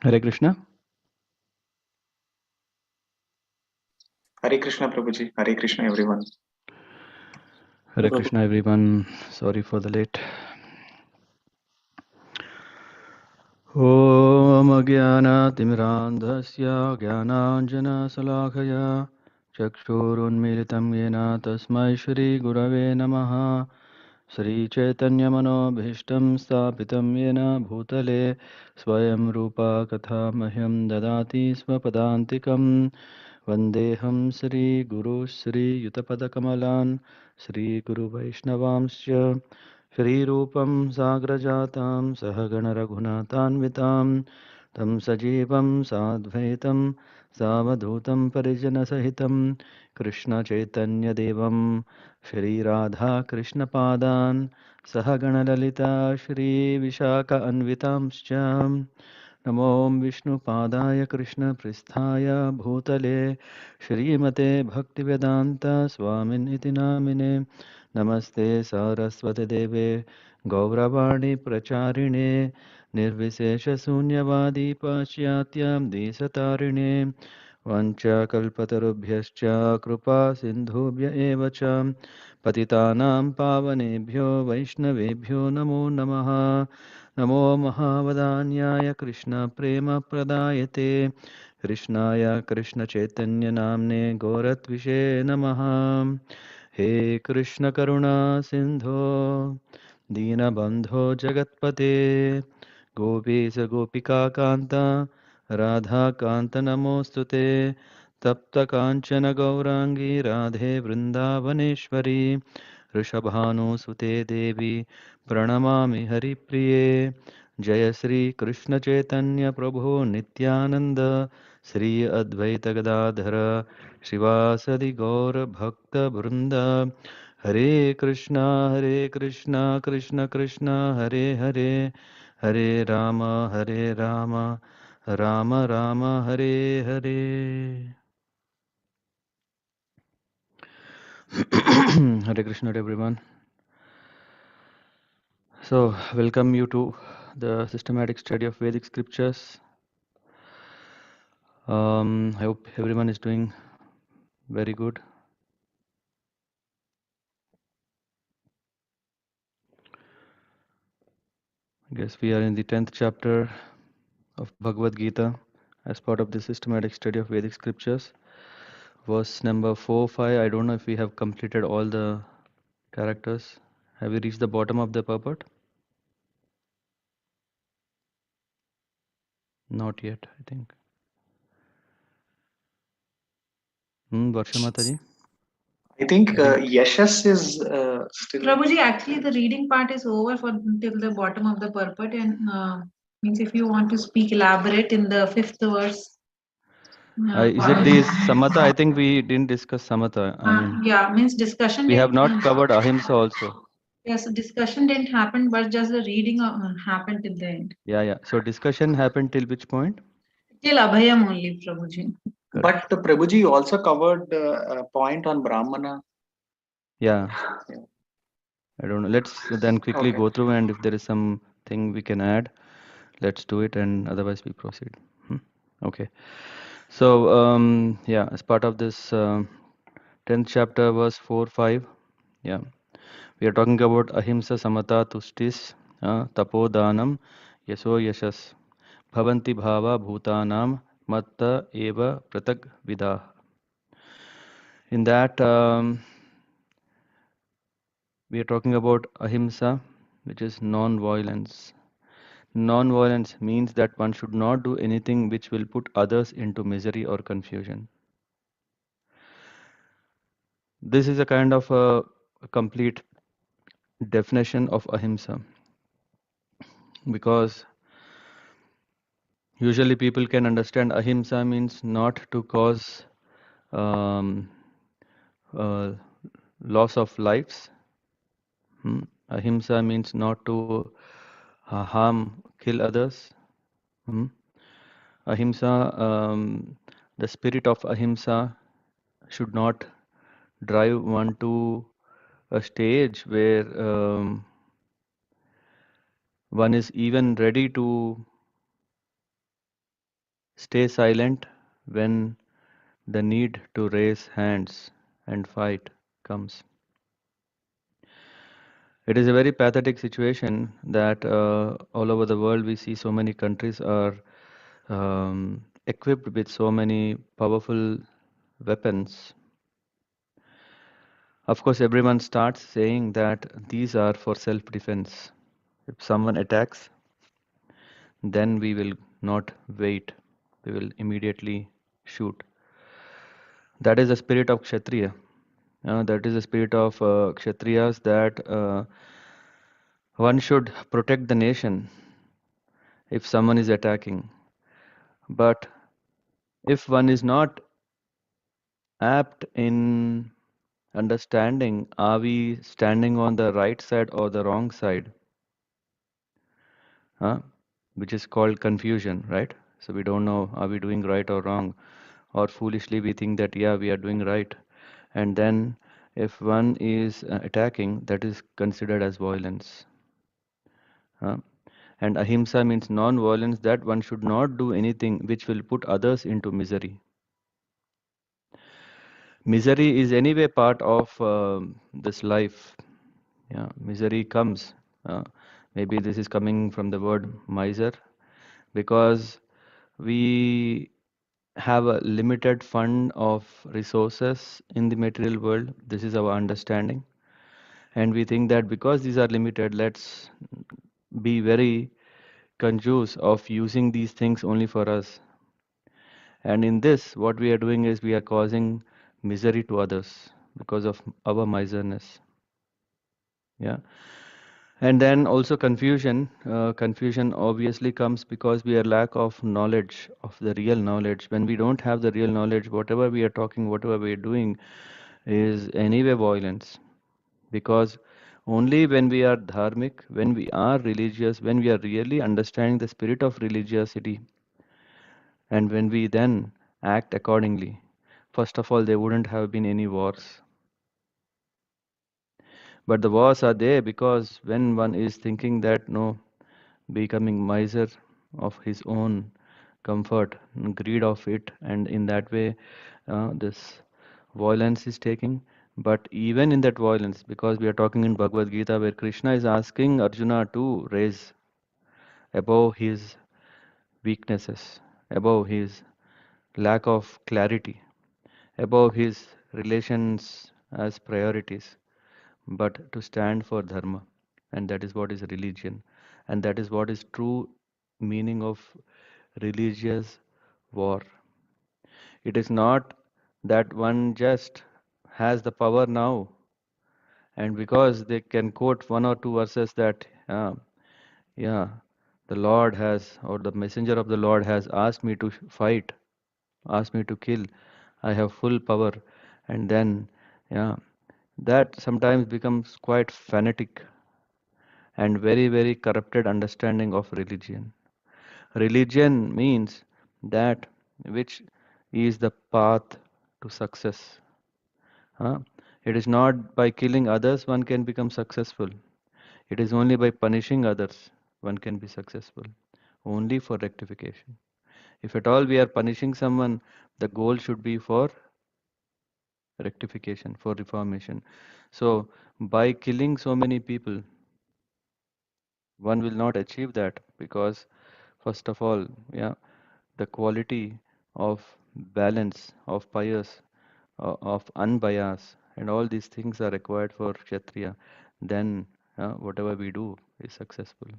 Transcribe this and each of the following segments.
Hare Krishna. Hare Krishna Prabhuji. Hare Krishna everyone. Hare Krishna everyone. Sorry for the late. Om Agyana Timirandhasya Gyananjana Salakaya Chakshurunmilitam Yena Tasmai Shri Gurave Namaha Shri Chaitanya Manobhishtam Stapitam Yena Bhutale Swayam Rupa Katha Mahyam Dadati Swapadantikam Vandeham Shri Guru Shri Yutapadakamalan Shri Guru Vaishnavamsya Shri Rupam Sagrajatam Sahagana Raghunathanvitam Tam Sajivam Sadvaitam Savadhutam Parijana Sahitam Krishna Chaitanya Devam Shri Radha Krishna Padan Sahagana Lalita Shri Vishaka Anvitamscha Namo Vishnu Padaya Krishna Pristhaya Bhutale Shrimate Bhaktivedanta Swamin iti namine Namaste Saraswate Deve Gauravani Pracharine Nirvisesha Sunyavadi Pashyatyam Disatarine Vancha Kalpatarubhyascha Krupa Sindhubhya Evacha Patitanam Pavanebhyo Vaishnavebhyo Namo Namaha Namo Mahavadanyaya Krishna Prema Pradayate Krishnaya Krishna Chaitanya Namne Goratvishe Namaha He Krishna Karuna Sindho Dinabandho Jagatpate Gopisa Gopika Kanta Radha Kanta Namostute Tapta Kanchana Gaurangi Radhe Vrindavaneshwari Rishabhanu Devi Pranamami Haripriye Jaya Sri Krishna Chaitanya Prabhu Nityananda Sri Advaita Gadadhara Shivasadi Gaura Bhakta Brunda Hare Krishna Krishna Krishna Hare Hare Hare Rama Rama Rama Hare Hare. Hare Krishna to everyone. So, welcome you to the systematic study of Vedic scriptures. I hope everyone is doing very good. I guess we are in the 10th chapter of Bhagavad Gita as part of the systematic study of Vedic scriptures. Verse number 4, 5. I don't know if we have completed all the characters. Have we reached the bottom of the purport? Not yet, I think. Varsha Mataji? I think Yashas is still. Prabhuji, actually the reading part is over for till the bottom of the purport, and means if you want to speak elaborate in the 5th verse. Is it the Samatha? I think we didn't discuss Samatha. I mean, yeah, means discussion. We have not covered Ahimsa also. Yes, discussion didn't happen, but just the reading happened till the end. Yeah. So discussion happened till which point? Till Abhayam only, Prabhuji. But Prabhuji also covered a point on Brahmana. Yeah. I don't know. Let's then quickly go through, and if there is something we can add, let's do it, and otherwise we proceed. Okay. So, yeah, as part of this 10th chapter, verse 4, 5, yeah, we are talking about ahimsa, samata, tustis, tapodanam, yaso yashas, bhavanti bhava bhutanam, matta eva pratag vidah. In that, we are talking about ahimsa, which is non-violence. Non-violence means that one should not do anything which will put others into misery or confusion. This is a kind of a complete definition of ahimsa, because usually people can understand ahimsa means not to cause um, loss of lives. Ahimsa means not to harm, kill others. Ahimsa, the spirit of ahimsa should not drive one to a stage where one is even ready to, Stay silent when the need to raise hands and fight comes. It is a very pathetic situation that all over the world we see so many countries are equipped with so many powerful weapons. Of course, everyone starts saying that these are for self-defense. If someone attacks, then we will not wait. We will immediately shoot. That is the spirit of Kshatriya. That is the spirit of Kshatriyas, that one should protect the nation if someone is attacking. But if one is not apt in understanding, are we standing on the right side or the wrong side? Huh? Which is called confusion, right? So we don't know, are we doing right or wrong? Or foolishly we think that, yeah, we are doing right. And then if one is attacking, that is considered as violence. Huh? And ahimsa means non-violence, that one should not do anything which will put others into misery. Misery is anyway part of this life. Yeah, misery comes. Uh, Maybe this is coming from the word miser, because we have a limited fund of resources in the material world. This is our understanding. And we think that because these are limited, let's be very conscious of using these things only for us. And in this, what we are doing is we are causing misery to others because of our miserness. Yeah. And then also confusion. Confusion obviously comes because we are lack of knowledge, of the real knowledge. When we don't have the real knowledge, whatever we are talking, whatever we are doing is anyway violence. Because only when we are dharmic, when we are religious, when we are really understanding the spirit of religiosity, and when we then act accordingly, first of all, there wouldn't have been any wars. But the wars are there because when one is thinking that no, becoming miser of his own comfort, greed of it, and in that way, this violence is taking. But even in that violence, because we are talking in Bhagavad Gita, where Krishna is asking Arjuna to raise above his weaknesses, above his lack of clarity, above his relations as priorities, but to stand for dharma. And that is what is religion. And that is what is true meaning of religious war. It is not that one just has the power now, and because they can quote one or two verses that, yeah, the Lord has, or the messenger of the Lord has asked me to fight, asked me to kill, I have full power, and then, yeah, that sometimes becomes quite fanatic and very, very corrupted understanding of religion. Religion means that which is the path to success. Huh? It is not by killing others one can become successful. It is only by punishing others one can be successful. Only for rectification. If at all we are punishing someone, the goal should be for rectification, for reformation. So, by killing so many people, one will not achieve that, because, first of all, yeah, the quality of balance, of pious, of unbiased, and all these things are required for Kshatriya. Then whatever we do is successful.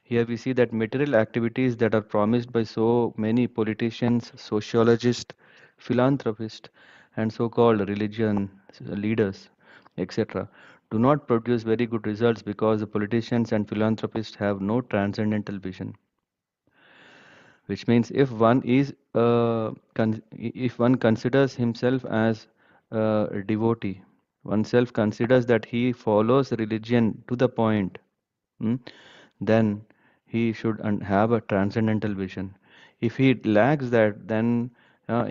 Here we see that material activities that are promised by so many politicians, sociologists, philanthropists, and so-called religion leaders, etc., do not produce very good results because the politicians and philanthropists have no transcendental vision. Which means if one is if one considers himself as a devotee, oneself considers that he follows religion to the point, hmm, then he should have a transcendental vision. If he lacks that, then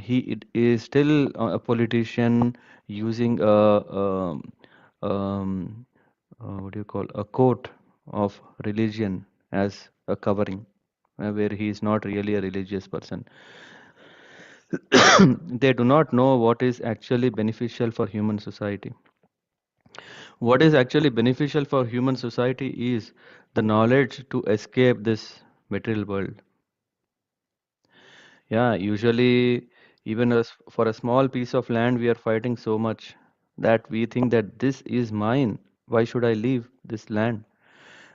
he it is still a politician using um, what do you call, a coat of religion as a covering. where he is not really a religious person. They do not know what is actually beneficial for human society. What is actually beneficial for human society is the knowledge to escape this material world. Yeah, usually even as for a small piece of land, we are fighting so much that we think that this is mine. Why should I leave this land?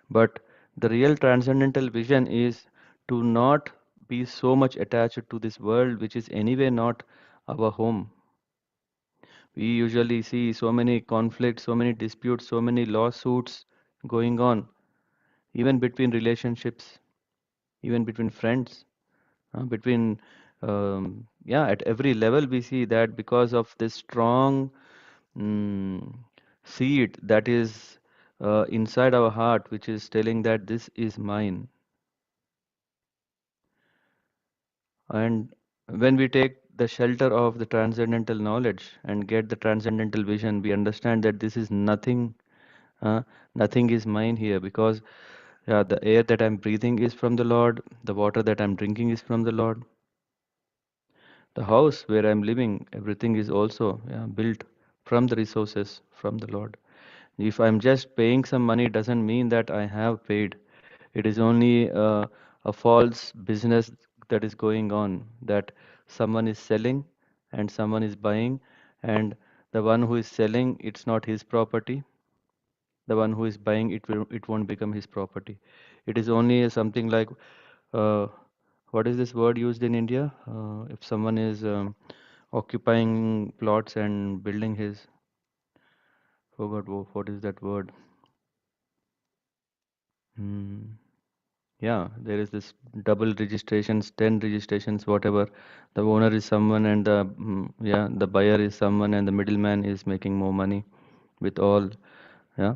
But the real transcendental vision is to not be so much attached to this world, which is anyway not our home. We usually see so many conflicts, so many disputes, so many lawsuits going on, even between relationships, even between friends, between, yeah, at every level we see that because of this strong mm, seed that is inside our heart, which is telling that this is mine. And when we take the shelter of the transcendental knowledge and get the transcendental vision, we understand that this is nothing. Nothing is mine here because, yeah, the air that I'm breathing is from the Lord, the water that I'm drinking is from the Lord, the house where I'm living, everything is also, yeah, built from the resources from the Lord. If I'm just paying some money, doesn't mean that I have paid. It is only a false business that is going on, that someone is selling and someone is buying, and the one who is selling, it's not his property. The one who is buying, it won't become his property. It is only something like, uh, what is this word used in India? If someone is occupying plots and building his, forgot what is that word? Hmm. Yeah, there is this double registrations, 10 registrations, whatever. The owner is someone and the, yeah, the buyer is someone and the middleman is making more money with all. Yeah,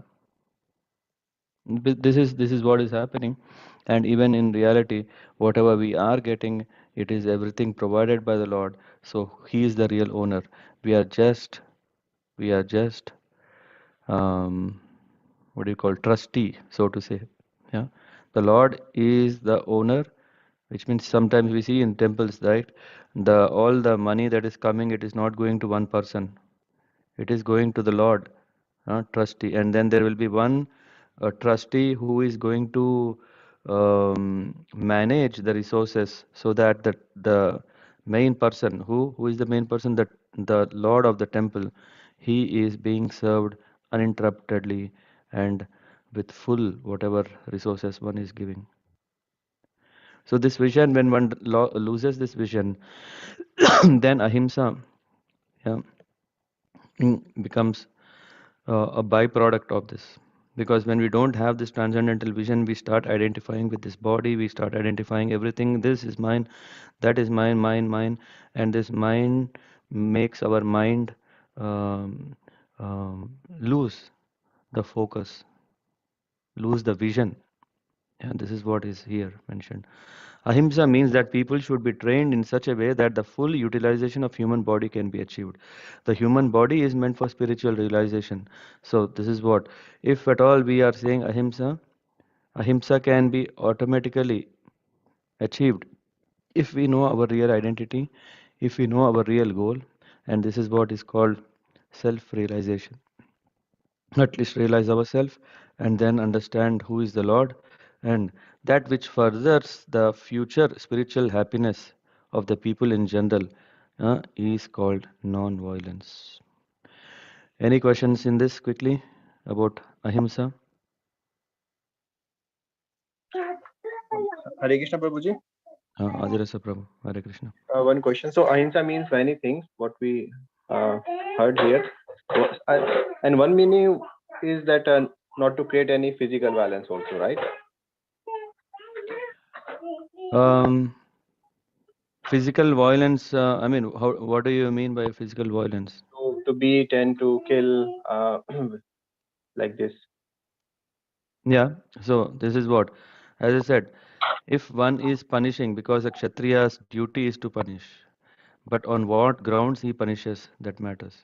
this is what is happening. And even in reality, whatever we are getting, it is everything provided by the Lord. So He is the real owner. We are just, we are just, um, what do you call, trustee, so to say. Yeah, the Lord is the owner, which means sometimes we see in temples, right? The all the money that is coming, it is not going to one person. It is going to the Lord, trustee, and then there will be one trustee who is going to manage the resources so that the main person, who is the main person, that the Lord of the temple, he is being served uninterruptedly and with full whatever resources one is giving. So this vision, when one loses this vision, then ahimsa, yeah, becomes a byproduct of this. Because when we don't have this transcendental vision, we start identifying with this body, we start identifying everything. This is mine, that is mine, mine, and this mind makes our mind um, lose the focus, lose the vision. And this is what is here mentioned. Ahimsa means that people should be trained in such a way that the full utilization of human body can be achieved. The human body is meant for spiritual realization. So this is what, if at all we are saying ahimsa, ahimsa can be automatically achieved if we know our real identity, if we know our real goal, and this is what is called self-realization. At least realize ourselves and then understand who is the Lord, and that which furthers the future spiritual happiness of the people in general is called non-violence. Any questions in this quickly about ahimsa? Hare Krishna Prabhuji. Adirasa Prabhu, Hare Krishna. One question. So ahimsa means many things. What we heard here, and one meaning is that not to create any physical violence also, right? Physical violence, I mean, what do you mean by physical violence? To beat and to kill, like this. Yeah, so this is what, as I said, if one is punishing, because a Kshatriya's duty is to punish, but on what grounds he punishes, that matters.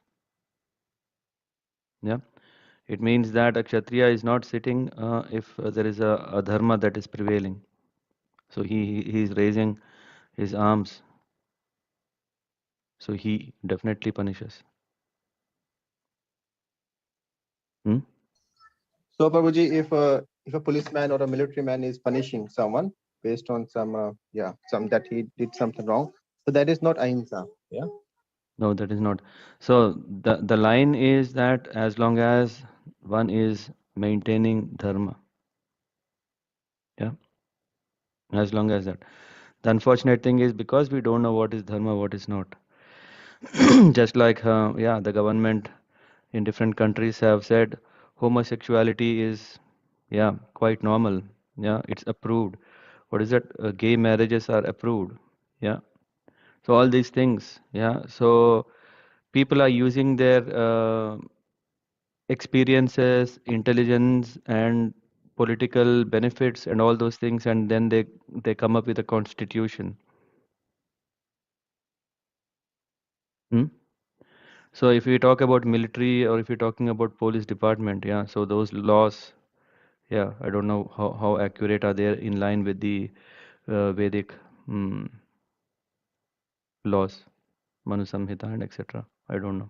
Yeah, it means that a Kshatriya is not sitting if there is a dharma that is prevailing. So he's raising his arms. So he definitely punishes. Hmm? So, Prabhuji, if a policeman or a military man is punishing someone based on some that he did something wrong, so that is not ahimsa. Yeah. No, that is not. So the line is that as long as one is maintaining dharma, yeah, as long as that. The unfortunate thing is because we don't know what is dharma, what is not. Just like yeah, the government in different countries have said homosexuality is yeah quite normal. Yeah, it's approved. What is that? Gay marriages are approved. Yeah. So all these things. Yeah. So people are using their experiences, intelligence, and political benefits and all those things, and then they come up with a constitution. Hmm? So if we talk about military or if you're talking about police department, yeah, so those laws, yeah, I don't know how accurate are they in line with the Vedic laws, Manu Samhita and etc. I don't know.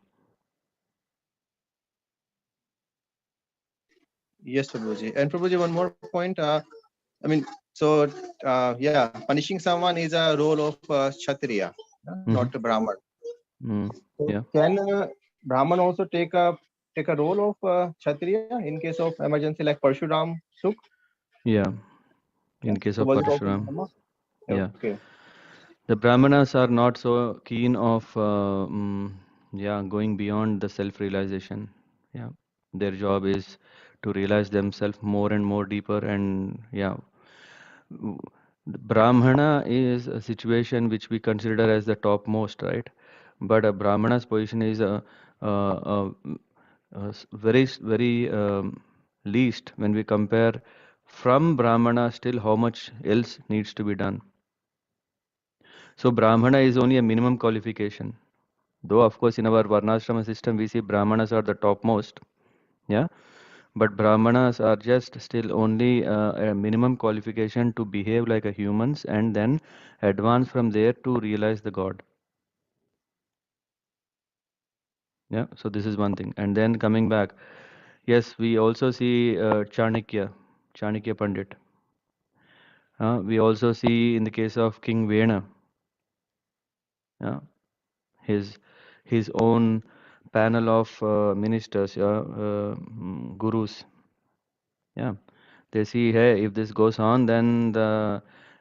Yes, Prabhuji. And Prabhuji, one more point. I mean, so yeah, punishing someone is a role of Kshatriya, Mm-hmm. not a Brahman. So Yeah, can Brahman also take a role of Kshatriya in case of emergency like Parshuram took? yeah. Yeah. In case So of was it also Parshuram, Brahma? yeah. Okay. The Brahmanas are not so keen of yeah going beyond the self-realization. Yeah, their job is to realize themselves more and more deeper. And yeah, the Brahmana is a situation which we consider as the topmost, right? But a Brahmana's position is very least when we compare from Brahmana. Still, how much else needs to be done? So Brahmana is only a minimum qualification. Though of course in our Varnashrama system we see Brahmanas are the topmost, yeah. But Brahmanas are just still only a minimum qualification to behave like a humans and then advance from there to realize the God. Yeah. So this is one thing. And then coming back, yes, we also see Chanakya Pandit. We also see in the case of King Vena, yeah, his his own panel of ministers, yeah, gurus. Yeah, they see, hey, if this goes on, then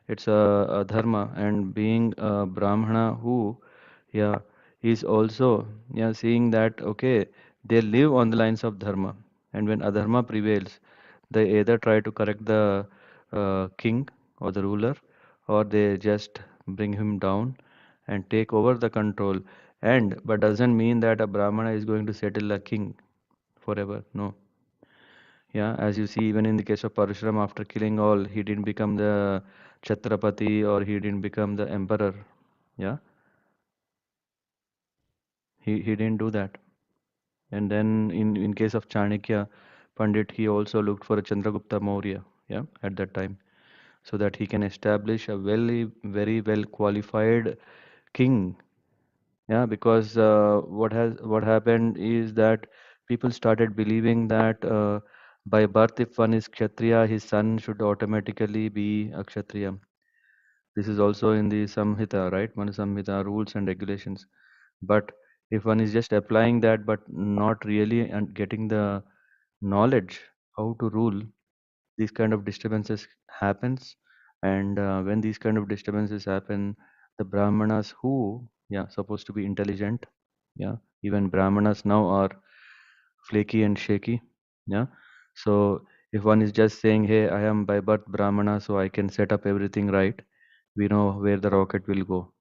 it's a dharma, and being a brahmana who, yeah, is also yeah seeing that okay, they live on the lines of dharma, and when adharma prevails, they either try to correct the king or the ruler, or they just bring him down and take over the control. And but doesn't mean that a brahmana is going to settle a king forever. No. Yeah, as you see, even in the case of Parashuram, after killing all, he didn't become the Chhatrapati or he didn't become the emperor. Yeah, he didn't do that. And then in case of Chanakya Pandit, he also looked for a Chandragupta Maurya. Yeah, at that time, so that he can establish a very well qualified king. Yeah, because what happened is that people started believing that by birth, if one is Kshatriya, his son should automatically be a Kshatriya. This is also in the Samhita, right? Manu Samhita rules and regulations. But if one is just applying that, but not really and getting the knowledge how to rule, these kind of disturbances happens. And when these kind of disturbances happen, the Brahmanas who, yeah, supposed to be intelligent, yeah, even Brahmanas now are flaky and shaky, yeah. So if one is just saying, hey, I am by birth Brahmana, so I can set up everything right, we know where the rocket will go,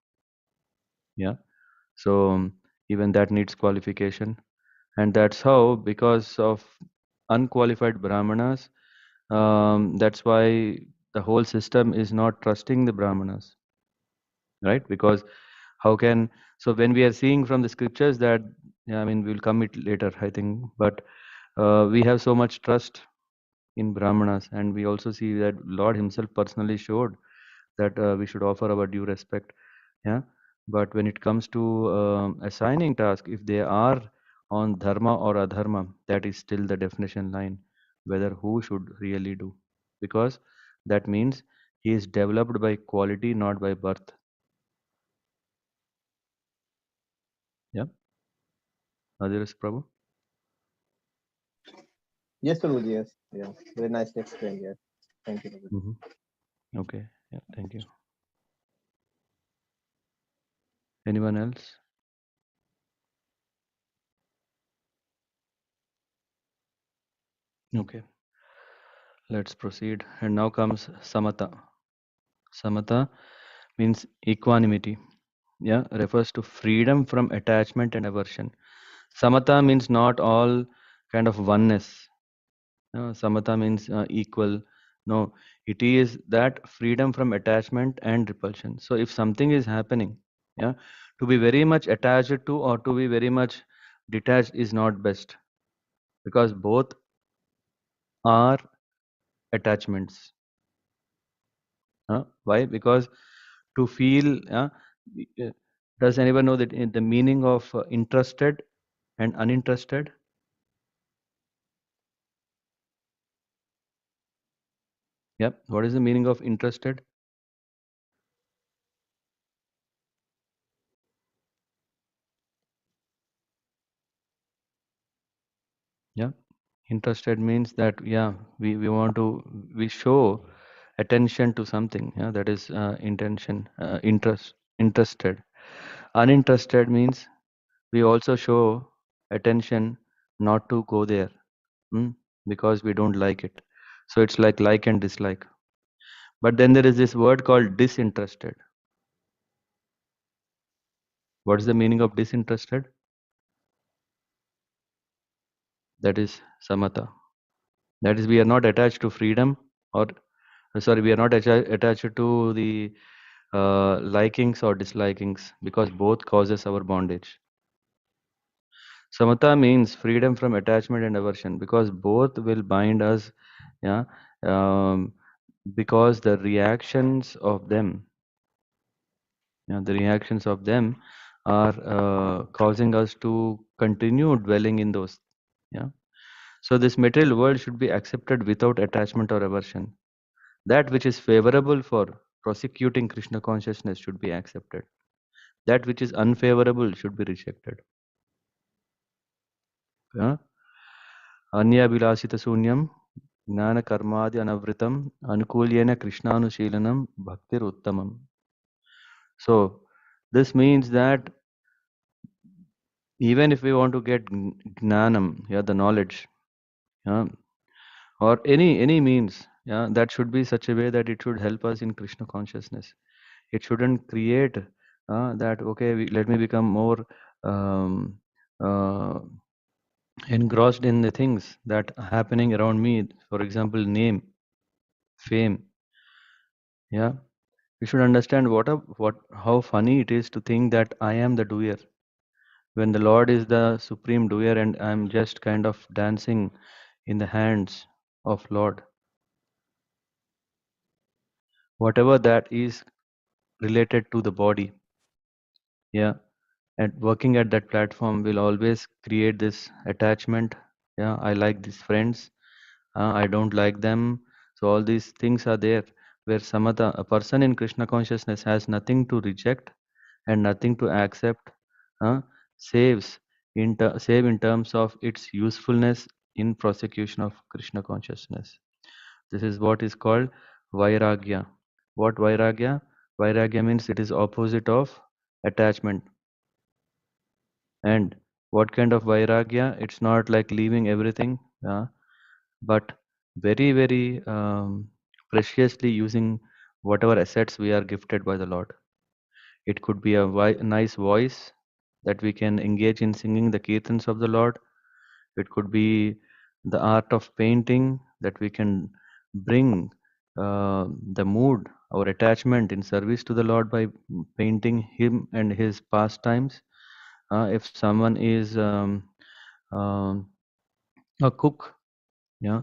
yeah. So even that needs qualification, and that's how, because of unqualified Brahmanas, that's why the whole system is not trusting the Brahmanas, right? Because how can, so when we are seeing from the scriptures that, yeah, I mean, we'll come it later, I think, but we have so much trust in Brahmanas, and we also see that Lord Himself personally showed that we should offer our due respect. Yeah, but when it comes to assigning tasks, if they are on dharma or adharma, that is still the definition line whether who should really do, because that means he is developed by quality, not by birth. Yeah, Adiras Prabhu. Yes, Prabhuji, yes. Yeah, very nicely explained. Yes. Thank you, Prabhuji. Okay, yeah, thank you. Anyone else? Okay, let's proceed. And now comes samatha. Samatha means equanimity. Yeah, refers to freedom from attachment and aversion. Samatha means not all kind of oneness. Samatha means equal. No, it is that freedom from attachment and repulsion. So if something is happening, yeah, to be very much attached to or to be very much detached is not best, because both are attachments. Why? Because to feel, uh, does anyone know that the meaning of interested and uninterested? Yep. What is the meaning of interested? Yeah. Interested means that, yeah, we want to, we show attention to something. Yeah, that is intention, interested. Uninterested means we also show attention not to go there, because we don't like it. So it's like and dislike. But then there is this word called disinterested. What is the meaning of disinterested? That is samatha. That is, we are not attached to freedom, or sorry, we are not attached to the likings or dislikings, because both causes our bondage. Samatha means freedom from attachment and aversion, because both will bind us. Yeah, um, because the reactions of them, the reactions of them are causing us to continue dwelling in those. Yeah. So this material world should be accepted without attachment or aversion. That which is favorable for prosecuting Krishna consciousness should be accepted. That which is unfavorable should be rejected. Yeah. Anya vilasita sunyam gnana karmadi anavritam anukulyena krishnanushilanam bhaktir uttamam. So this means that even if we want to get gnanam, yeah, the knowledge, yeah, or any means, yeah, that should be such a way that it should help us in Krishna consciousness. It shouldn't create that, okay, let me become more um, uh, engrossed in the things that are happening around me. For example, name, fame. Yeah, we should understand what how funny it is to think that I am the doer, when the Lord is the supreme doer and I'm just kind of dancing in the hands of Lord. Whatever that is related to the body, yeah, and working at that platform will always create this attachment. Yeah, I like these friends, I don't like them. So all these things are there, where samatha, a person in Krishna consciousness, has nothing to reject and nothing to accept. uh, Saves save in terms of its usefulness in prosecution of Krishna consciousness. This is what is called vairagya. What vairagya? Vairagya means it is opposite of attachment. And what kind of vairagya? It's not like leaving everything, but very, very preciously using whatever assets we are gifted by the Lord. It could be a nice voice that we can engage in singing the kirtans of the Lord. It could be the art of painting that we can bring the mood, our attachment in service to the Lord by painting Him and His pastimes. If someone is um, a cook, yeah,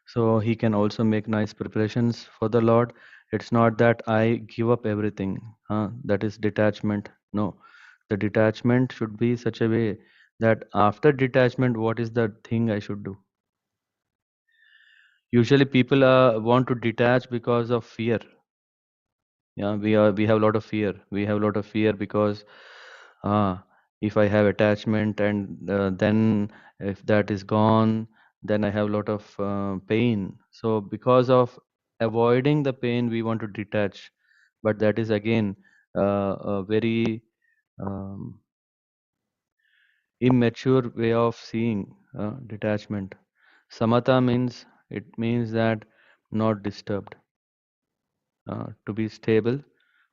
so he can also make nice preparations for the Lord It's not that I give up everything. That is detachment. No, the detachment should be such a way that after detachment, what is the thing I should do? Usually, people want to detach because of fear. Yeah, we have a lot of fear. We have a lot of fear because if I have attachment and then if that is gone, then I have a lot of pain. So because of avoiding the pain, we want to detach. But that is again a very um, immature way of seeing detachment. Samatha means that not disturbed, to be stable,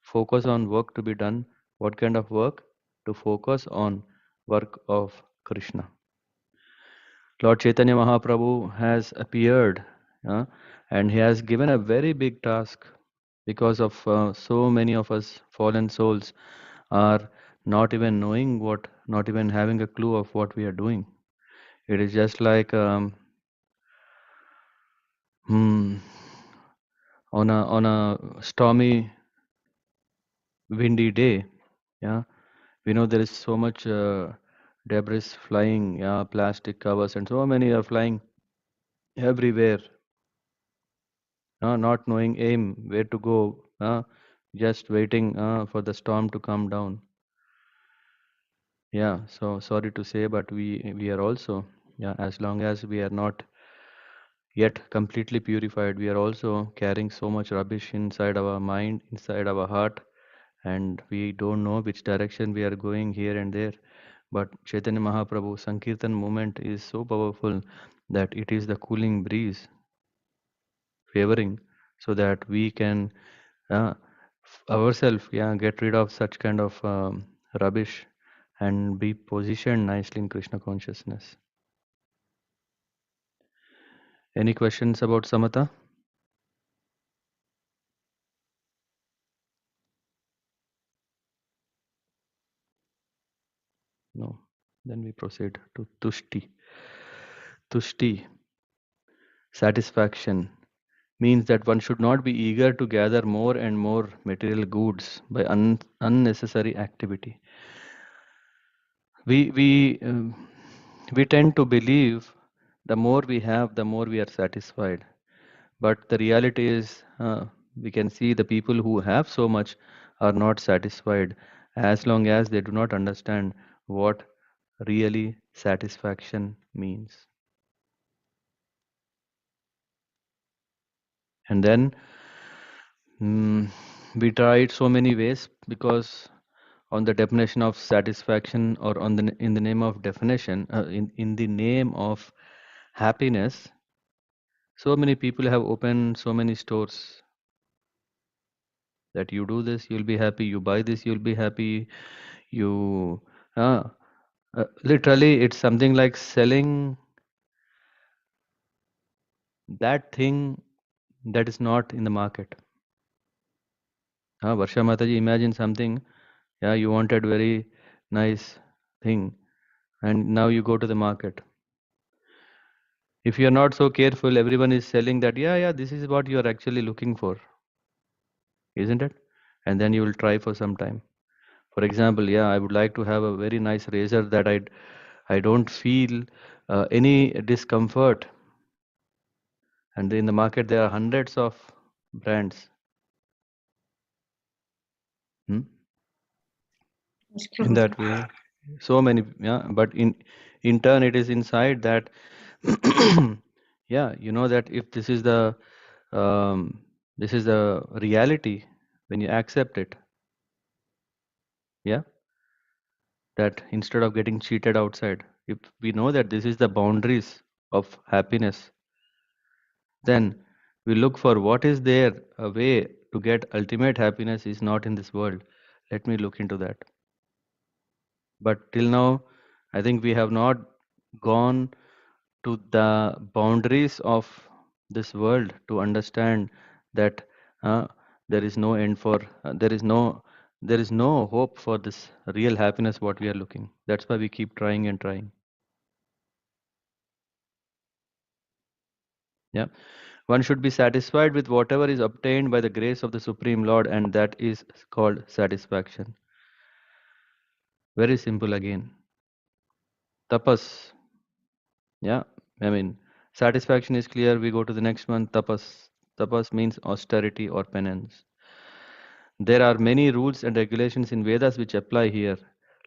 focus on work to be done. What kind of work? To focus on work of Krishna. Lord Chaitanya Mahaprabhu has appeared, and he has given a very big task because of so many of us fallen souls are not even knowing what, not even having a clue of what we are doing. It is just like hmm, on a stormy, windy day. Yeah, we know there is so much debris flying, yeah, plastic covers, and so many are flying everywhere. Not knowing aim, where to go, just waiting for the storm to come down. Yeah, so sorry to say, but we are also, yeah, as long as we are not yet completely purified, we are also carrying so much rubbish inside our mind, inside our heart, and we don't know which direction we are going here and there. But Chaitanya Mahaprabhu Sankirtan movement is so powerful that it is the cooling breeze favoring so that we can uh, ourselves, yeah, get rid of such kind of rubbish and be positioned nicely in Krishna consciousness. Any questions about samatha? No. Then we proceed to tushti. Tushti, satisfaction, means that one should not be eager to gather more and more material goods by unnecessary activity. We tend to believe the more we have, the more we are satisfied. But the reality is, we can see the people who have so much are not satisfied as long as they do not understand what really satisfaction means. And then we tried so many ways because on the definition of satisfaction or on the in the name of definition in the name of happiness, so many people have opened so many stores that you do this you'll be happy, you buy this you'll be happy, you uh, literally it's something like selling that thing that is not in the market. Varsha Mataji, imagine something, yeah, you wanted very nice thing and now you go to the market. If you're not so careful, everyone is selling that, yeah, this is what you're actually looking for, isn't it? And then you will try for some time. For example, yeah, I would like to have a very nice razor that I don't feel any discomfort. And in the market, there are hundreds of brands. Yes, In Prabhuji. that way, so many, yeah. But in turn, it is inside that, yeah, you know that if um, this is the reality, when you accept it, yeah, that instead of getting cheated outside, if we know that this is the boundaries of happiness, then we look for what is there a way to get ultimate happiness is not in this world. Let me look into that. But till now, I think we have not gone to the boundaries of this world to understand that uh, there is no end for there is no hope for this real happiness what we are looking. That's why we keep trying and trying. Yeah. One should be satisfied with whatever is obtained by the grace of the Supreme Lord, and that is called satisfaction. Very simple again. Tapas. Yeah, I mean, satisfaction is clear. We go to the next one. Tapas. Tapas means austerity or penance. There are many rules and regulations in Vedas which apply here,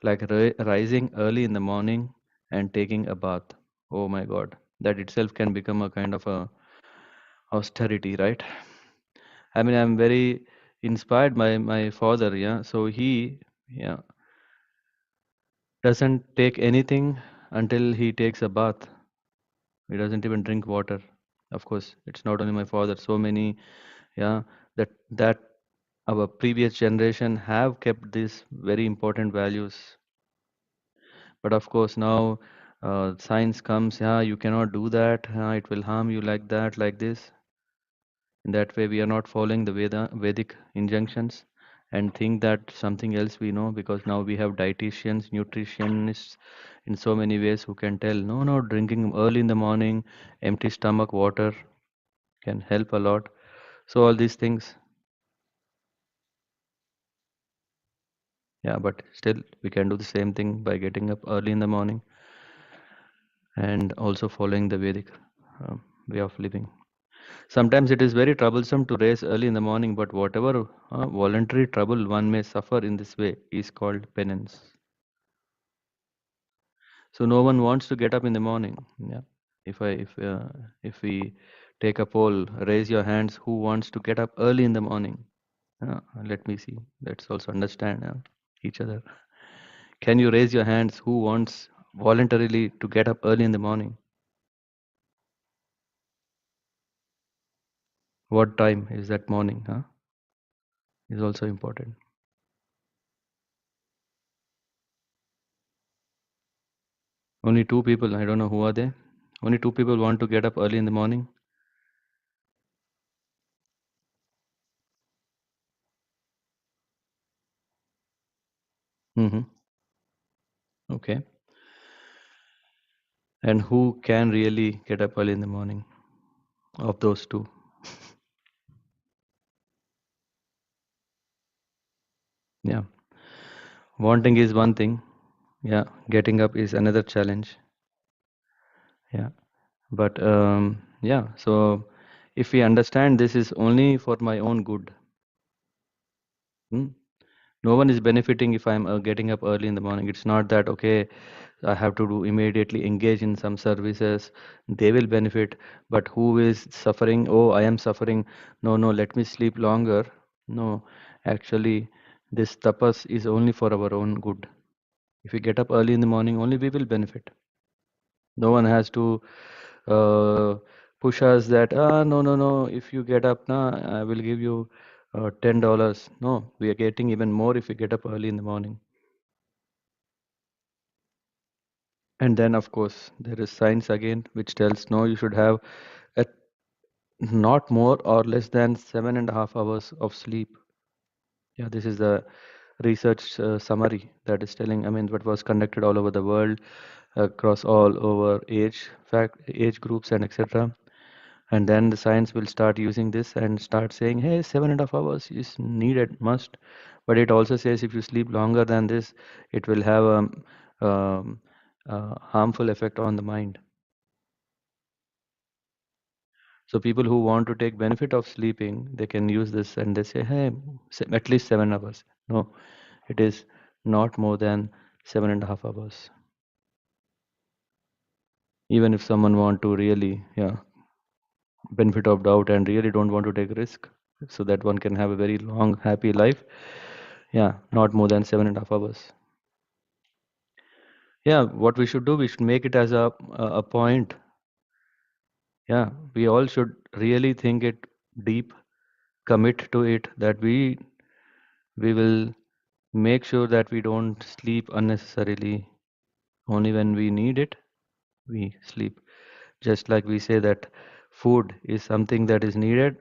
like rising early in the morning and taking a bath. Oh my God, that itself can become a kind of a austerity, right? I mean, I'm very inspired by my father, yeah. So he, yeah, doesn't take anything until he takes a bath. He doesn't even drink water. Of course, it's not only my father. So many, yeah, that our previous generation have kept these very important values. But of course, now science comes. Yeah, you cannot do that. It will harm you like that, like this. In that way, we are not following the Vedic injunctions and think that something else we know, because now we have dietitians, nutritionists in so many ways who can tell, no, no, drinking early in the morning, empty stomach water can help a lot. So all these things, yeah, but still we can do the same thing by getting up early in the morning and also following the Vedic way of living. Sometimes it is very troublesome to raise early in the morning, but whatever voluntary trouble one may suffer in this way is called penance. So no one wants to get up in the morning. Yeah. If we take a poll, raise your hands. Who wants to get up early in the morning? Let me see. Let's also understand each other. Can you raise your hands? Who wants voluntarily to get up early in the morning? What time is that morning? Is also important. Only two people. I don't know who are they. Only two people want to get up early in the morning. Mm-hmm. Okay. And who can really get up early in the morning of those two? Yeah. Wanting is one thing. Yeah. Getting up is another challenge. Yeah. But yeah. So if we understand this is only for my own good, hmm? No one is benefiting if I'm getting up early in the morning. It's not that, okay, I have to do immediately engage in some services. They will benefit. But who is suffering? Oh, I am suffering. No, no, let me sleep longer. No, actually, this tapas is only for our own good. If we get up early in the morning, only we will benefit. No one has to uh, push us that, no, no, no, if you get up, I will give you $10. No, we are getting even more if we get up early in the morning. And then, of course, there is science again, which tells no, you should have at not more or less than 7.5 hours of sleep. Yeah, this is the research summary that is telling, I mean, what was conducted all over the world, across all over age groups and etc. And then the science will start using this and start saying, hey, 7.5 hours is needed, must. But it also says if you sleep longer than this, it will have um, harmful effect on the mind. So people who want to take benefit of sleeping, they can use this and they say, hey, at least 7 hours. No, it is not more than 7.5 hours. Even if someone want to really, yeah, benefit of doubt and really don't want to take risk, so that one can have a very long, happy life. Yeah, not more than 7.5 hours. Yeah, what we should do, we should make it as a point. Yeah, we all should really think it deep, commit to it, that we will make sure that we don't sleep unnecessarily. Only when we need it, we sleep. Just like we say that food is something that is needed,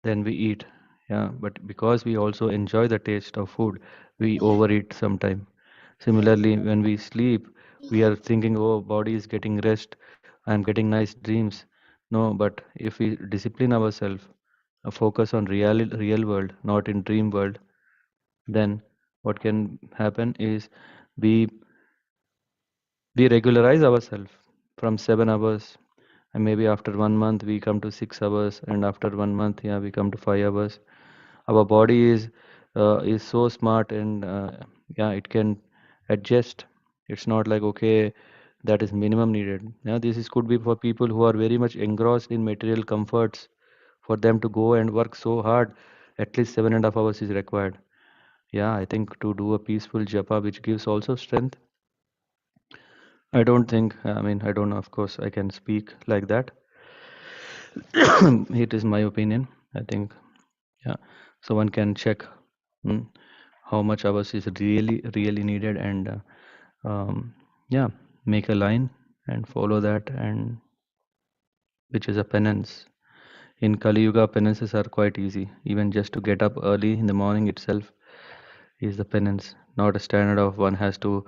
then we eat. Yeah, but because we also enjoy the taste of food, we overeat sometime. Similarly, when we sleep, we are thinking, oh, body is getting rest, I'm getting nice dreams. No, but if we discipline ourselves, focus on real world, not in dream world, then what can happen is we we regularize ourselves from 7 hours, and maybe after 1 month we come to 6 hours, and after 1 month, yeah, we come to 5 hours. Our body is so smart, and yeah, it can adjust. It's not like, okay, that is minimum needed. Yeah, this is could be for people who are very much engrossed in material comforts. For them to go and work so hard, at least 7.5 hours is required. Yeah, I think to do a peaceful japa, which gives also strength. I don't think, I mean, I don't know, of course, I can speak like that. It is my opinion, I think. Yeah, so one can check mm, how much hours is really needed, and yeah, make a line and follow that, and which is a penance. In Kali Yuga, penances are quite easy. Even just to get up early in the morning itself is the penance, not a standard of one has to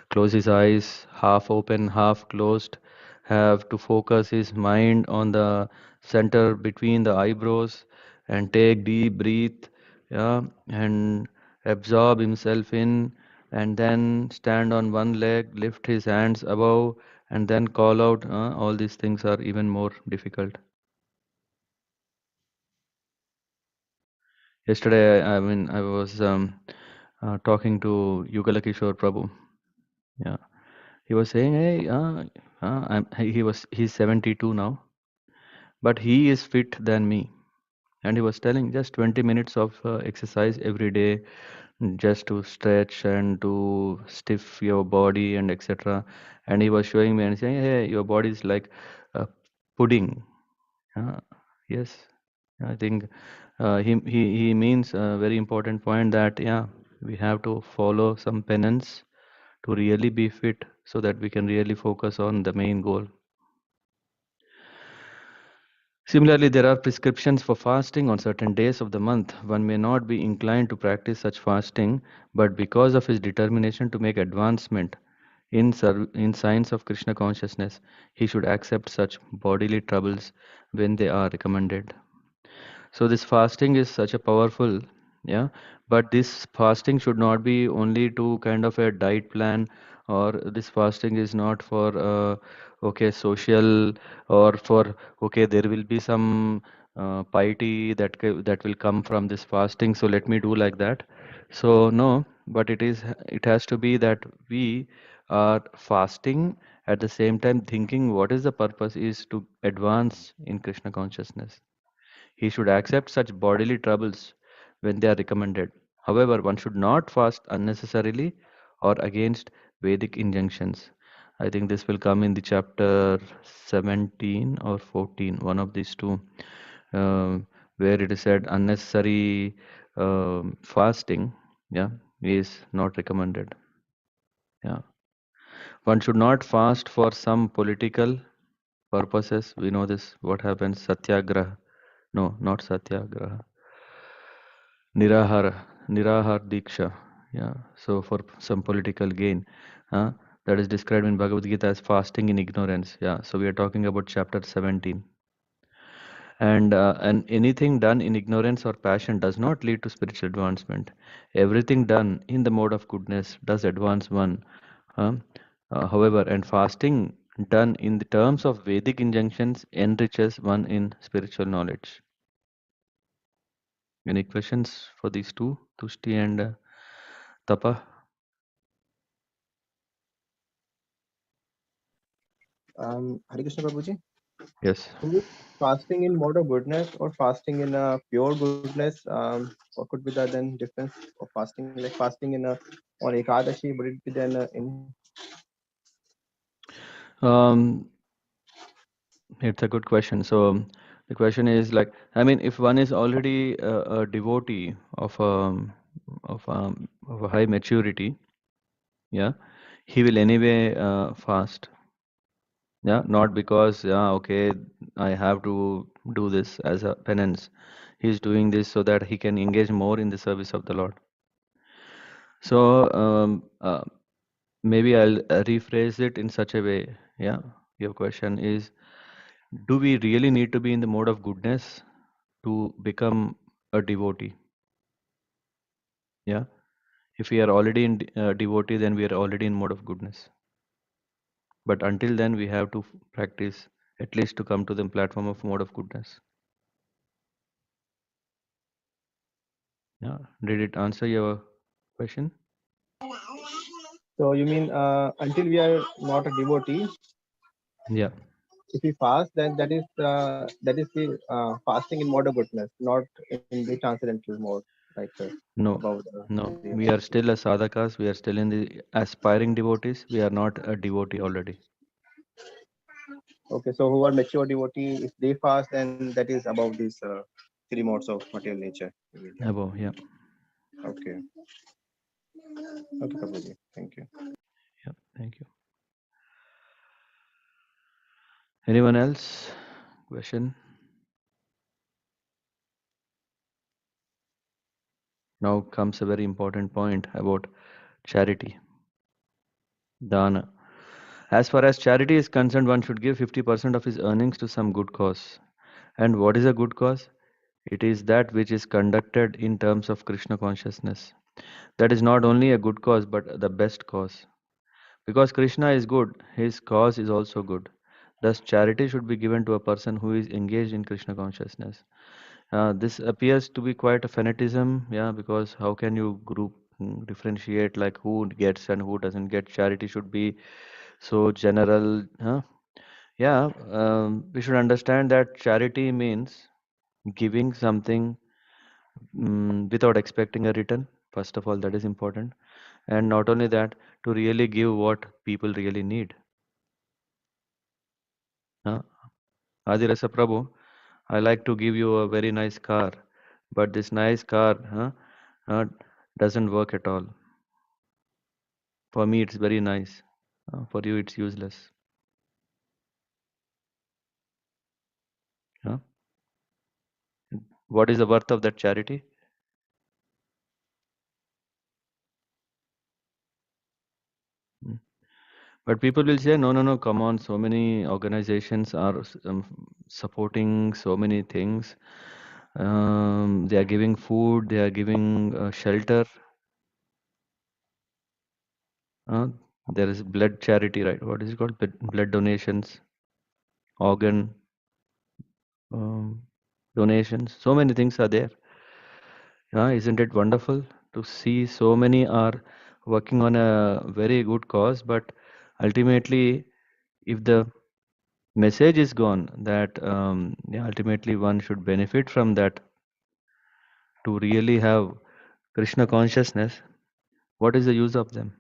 close his eyes, half open, half closed, have to focus his mind on the center between the eyebrows and take deep breath, yeah, and absorb himself in, and then stand on one leg, lift his hands above, and then call out. All these things are even more difficult. Yesterday, I mean, I was talking to Yugala Kishore Prabhu. Yeah, he was saying, "Hey, he's 72 now, but he is fit than me." And he was telling just 20 minutes of exercise every day, just to stretch and to stiff your body and etc. And he was showing me and saying, "Hey, your body is like a pudding." Uh, yes, I think he means a very important point that yeah, we have to follow some penance to really be fit, so that we can really focus on the main goal. Similarly, there are prescriptions for fasting on certain days of the month. One may not be inclined to practice such fasting, but because of his determination to make advancement in science of Krishna consciousness, he should accept such bodily troubles when they are recommended. So this fasting is such a powerful, yeah, but this fasting should not be only to kind of a diet plan, or this fasting is not for okay, social, or for okay, there will be some piety that will come from this fasting, so let me do like that. So no, but it has to be that we are fasting at the same time thinking what is the purpose is to advance in Krishna consciousness. He should accept such bodily troubles when they are recommended. However, one should not fast unnecessarily or against Vedic injunctions. I think this will come in the chapter 17 or 14, one of these two, where it is said unnecessary fasting, yeah, is not recommended. Yeah, one should not fast for some political purposes. We know this. What happens? Satyagraha. No, not satyagraha. Nirahar Diksha. Yeah, so for some political gain, uh, that is described in Bhagavad Gita as fasting in ignorance. Yeah, so we are talking about chapter 17. And anything done in ignorance or passion does not lead to spiritual advancement. Everything done in the mode of goodness does advance one. Uh, however, and fasting done in the terms of Vedic injunctions enriches one in spiritual knowledge. Any questions for these two, Tushti and Tapa? Hare Krishna Prabhuji. Yes. So fasting in mode of goodness or fasting in a pure goodness, what could be the then difference of fasting, like fasting in a on Ekadashi, would it be then in? Um, it's a good question. So the question is like, I mean, if one is already a devotee of a high maturity, yeah, he will anyway fast. Yeah, not because yeah, okay, I have to do this as a penance. He's doing this so that he can engage more in the service of the Lord. So maybe I'll rephrase it in such a way. Yeah, your question is do we really need to be in the mode of goodness to become a devotee? Yeah. If we are already in devotee, then we are already in mode of goodness. But until then, we have to practice at least to come to the platform of mode of goodness. Yeah. Did it answer your question? So you mean until we are not a devotee, Yeah. if we fast, then that is the fasting in mode of goodness, not in the transcendental mode, like No. above No. the We are still a sadhakas. We are still in the aspiring devotees. We are not a devotee already. Okay, so who are mature devotee, if they fast, then that is above these three modes of material nature. Yeah. Above. Yeah. Okay. Okay, Prabhuji. Thank you. Yeah. Thank you. Anyone else? Question? Now comes a very important point about charity. Dana. As far as charity is concerned, one should give 50% of his earnings to some good cause. And what is a good cause? It is that which is conducted in terms of Krishna consciousness. That is not only a good cause, but the best cause. Because Krishna is good, his cause is also good. Thus, charity should be given to a person who is engaged in Krishna consciousness. This appears to be quite a fanatism, yeah, because how can you differentiate like who gets and who doesn't get? Charity should be so general, huh? Yeah, we should understand that charity means giving something without expecting a return. First of all, that is important. And not only that, to really give what people really need. Huh? Adirasa Prabhu, I like to give you a very nice car, but this nice car uh, doesn't work at all. For me, it's very nice. For you, it's useless. Huh? What is the worth of that charity? Hmm. But people will say, no, no, no, come on. So many organizations are supporting so many things. They are giving food, they are giving shelter. Uh, there is blood charity, right? What is it called? Blood donations, organ um, donations. So many things are there. Isn't it wonderful to see so many are working on a very good cause, but ultimately, if the message is gone, that yeah, ultimately one should benefit from that to really have Krishna consciousness, what is the use of them?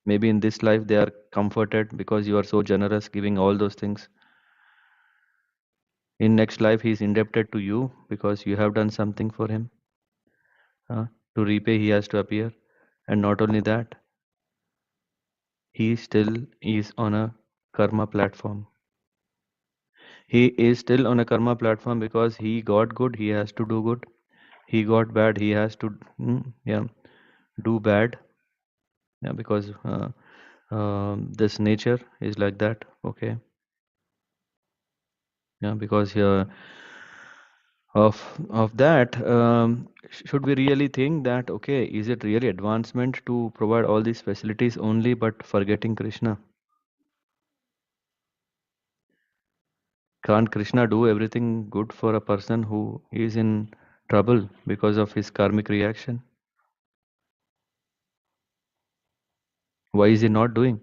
Maybe in this life they are comforted because you are so generous giving all those things. In next life he is indebted to you because you have done something for him. To repay he has to appear. And not only that, he still is on a karma platform. He is still on a karma platform because he got good, he has to do good. He got bad, he has to yeah, do bad. Yeah, because this nature is like that. Okay. Yeah, because of that, should we really think that okay, is it really advancement to provide all these facilities only but forgetting Krishna? Can't Krishna do everything good for a person who is in trouble because of his karmic reaction? Why is he not doing?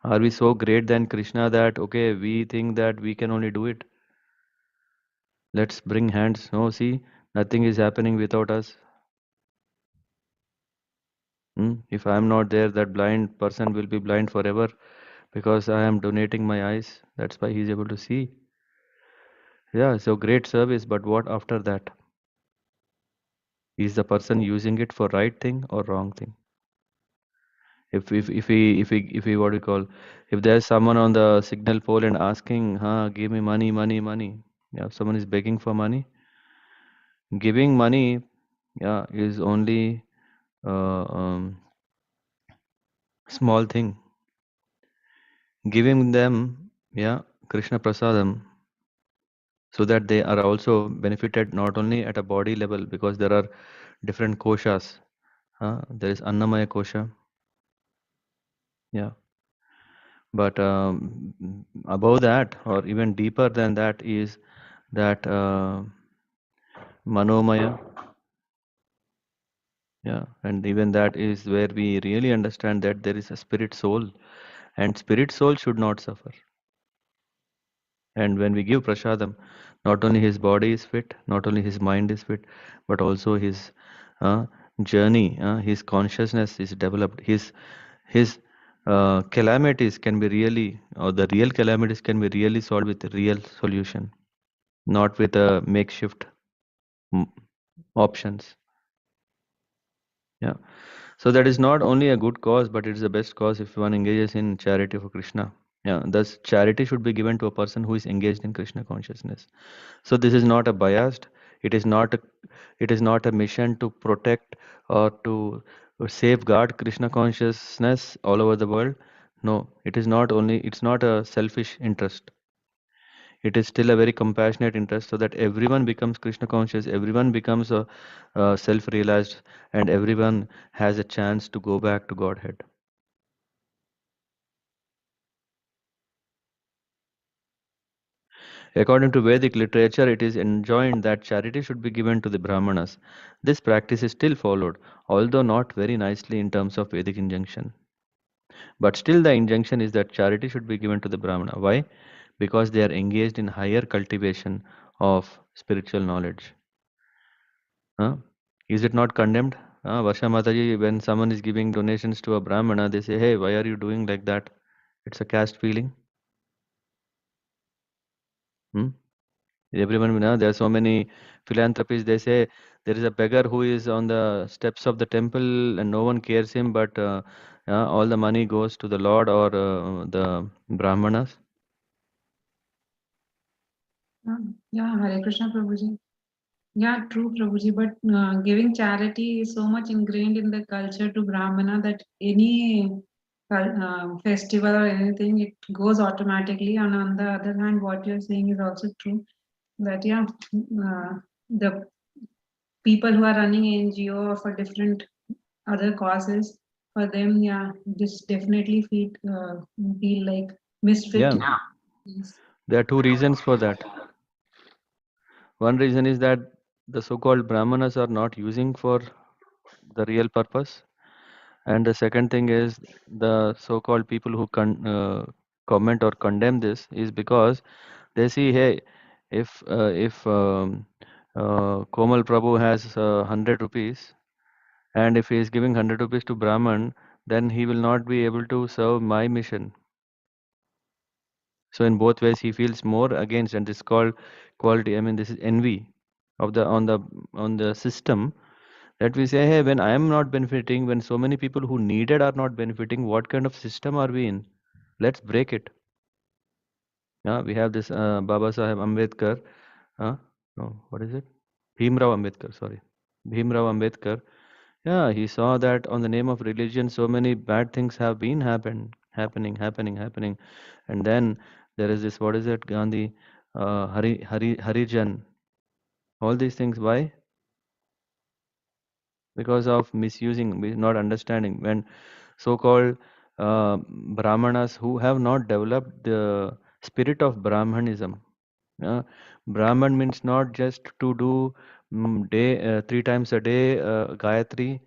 Are we so great than Krishna that okay, we think that we can only do it? Let's bring hands. No, see, nothing is happening without us. If I am not there, that blind person will be blind forever because I am donating my eyes. That's why he's able to see. Yeah, so great service, but what after that? Is the person using it for right thing or wrong thing? If we what do you call, if there's someone on the signal pole and asking, give me money, money, money. Yeah, if someone is begging for money, giving money, yeah, is only small thing. Giving them, yeah, Krishna Prasadam, so that they are also benefited not only at a body level, because there are different koshas. There is Annamaya kosha, yeah. But above that, or even deeper than that, is that Manomaya, yeah. And even that is where we really understand that there is a spirit soul, and spirit soul should not suffer. And when we give prasadam, not only his body is fit, not only his mind is fit, but also his uh, journey, his consciousness is developed. His calamities can be really, or the real calamities can be really solved with a real solution, not with a makeshift mm, options. Yeah. So that is not only a good cause, but it is the best cause if one engages in charity for Krishna. Yeah. Thus, charity should be given to a person who is engaged in Krishna consciousness. So this is not a biased. It is not a. It is not a mission to protect or to safeguard Krishna consciousness all over the world. No, it is not only. It's not a selfish interest. It is still a very compassionate interest, so that everyone becomes Krishna conscious, everyone becomes a self-realized, and everyone has a chance to go back to Godhead. According to Vedic literature, it is enjoined that charity should be given to the Brahmanas. This practice is still followed, although not very nicely in terms of Vedic injunction. But still, the injunction is that charity should be given to the Brahmana. Why? Because they are engaged in higher cultivation of spiritual knowledge. Huh? Is it not condemned? Varsha Mataji, when someone is giving donations to a Brahmana, they say, hey, why are you doing like that? It's a caste feeling. Hmm? Everyone, there are so many philanthropies. They say there is a beggar who is on the steps of the temple and no one cares him, but all the money goes to the Lord or the Brahmanas. Yeah, Hare Krishna Prabhuji. Yeah, true, Prabhuji. But giving charity is so much ingrained in the culture to Brahmana that any festival or anything, it goes automatically. And on the other hand, what you're saying is also true. That yeah, the people who are running NGO or for different other causes, for them, yeah, this definitely feel like misfit. Yeah, Yes. there are two reasons for that. One reason is that the so-called Brahmanas are not using for the real purpose. And the second thing is the so-called people who comment or condemn this is because they see, hey, if Komal Prabhu has 100 rupees, and if he is giving 100 rupees to Brahman, then he will not be able to serve my mission. So in both ways, he feels more against, and this is called quality. I mean, this is envy of the on the system, that we say, hey, when I am not benefiting, when so many people who needed are not benefiting, what kind of system are we in? Let's break it. Yeah, we have this Baba Sahib Ambedkar. No, what is it? Bhimrao Ambedkar, sorry. Bhimrao Ambedkar. Yeah, he saw that on the name of religion, so many bad things have been happening. And then there is this, what is it, Gandhi, Harijan. All these things, why? Because of misusing, not understanding. When so-called Brahmanas who have not developed the spirit of Brahmanism. Brahman means not just to do day 3 times a day Gayatri.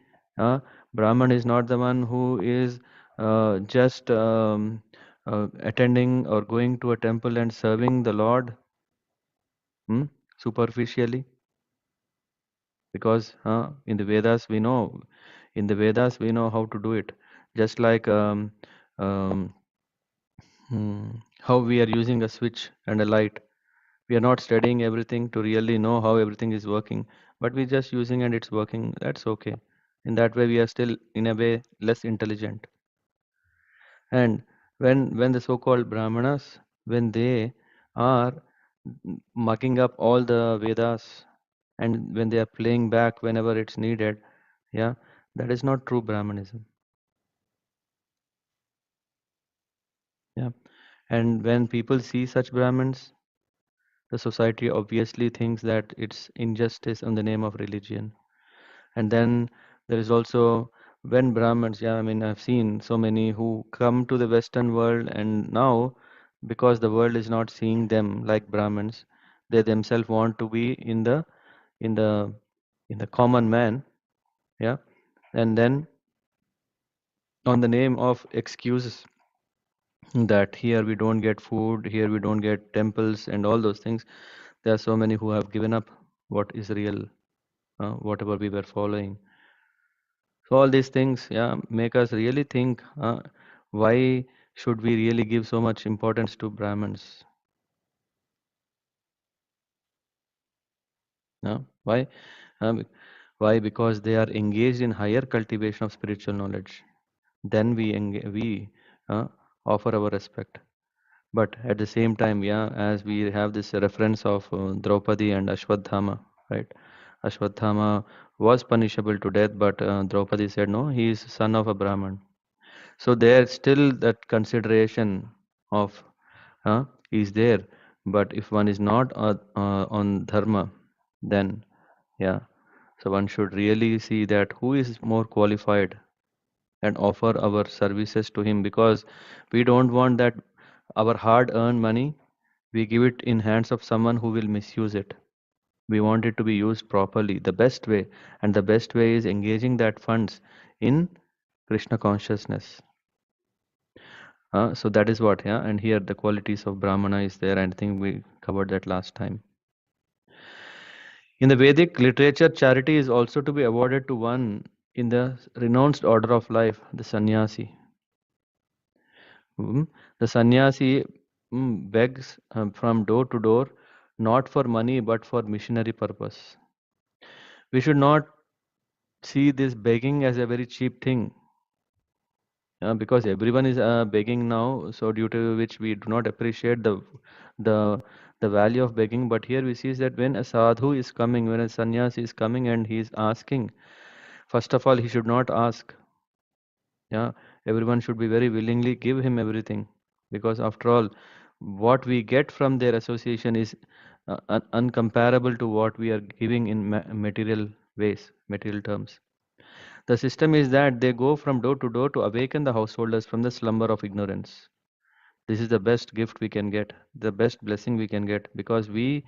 Brahman is not the one who is just attending or going to a temple and serving the Lord hmm, superficially. Because in the Vedas we know, how to do it. Just like um, how we are using a switch and a light. We are not studying everything to really know how everything is working, but we're just using and it's working. That's okay. In that way, we are still, in a way, less intelligent. And when the so-called Brahmanas, when they are mucking up all the Vedas, and when they are playing back whenever it's needed, yeah, that is not true Brahmanism. Yeah. And when people see such Brahmins, the society obviously thinks that it's injustice in the name of religion. And then there is also when Brahmins, yeah, I mean, I've seen so many who come to the Western world, and now because the world is not seeing them like Brahmins, they themselves want to be in the in the common man, yeah, and then on the name of excuses that here we don't get food, here we don't get temples, and all those things, there are so many who have given up what is real, whatever we were following. So all these things, yeah, make us really think, why should we really give so much importance to Brahmins? Why? Um, why? Because they are engaged in higher cultivation of spiritual knowledge. Then we offer our respect. But at the same time, yeah, as we have this reference of Draupadi and Ashwadhama, right? Ashwadhama was punishable to death, but Draupadi said no, he is son of a Brahman. So there's still that consideration of is there. But if one is not on dharma, then yeah, so one should really see that who is more qualified and offer our services to him, because we don't want that our hard earned money we give it in hands of someone who will misuse it. We want it to be used properly, the best way, and the best way is engaging that funds in Krishna consciousness. So that is what, yeah, and here the qualities of Brahmana is there, and I think we covered that last time. In the Vedic literature, charity is also to be awarded to one in the renounced order of life, the sannyasi. Mm. The sannyasi begs from door to door, not for money but for missionary purpose. We should not see this begging as a very cheap thing, because everyone is begging now. So due to which we do not appreciate the the value of begging. But here we see that when a sadhu is coming, when a sannyasi is coming, and he is asking, first of all, he should not ask. Yeah, everyone should be very willingly give him everything, because after all, what we get from their association is uncomparable to what we are giving in material ways, material terms. The system is that they go from door to door to awaken the householders from the slumber of ignorance. This is the best gift we can get, the best blessing we can get, because we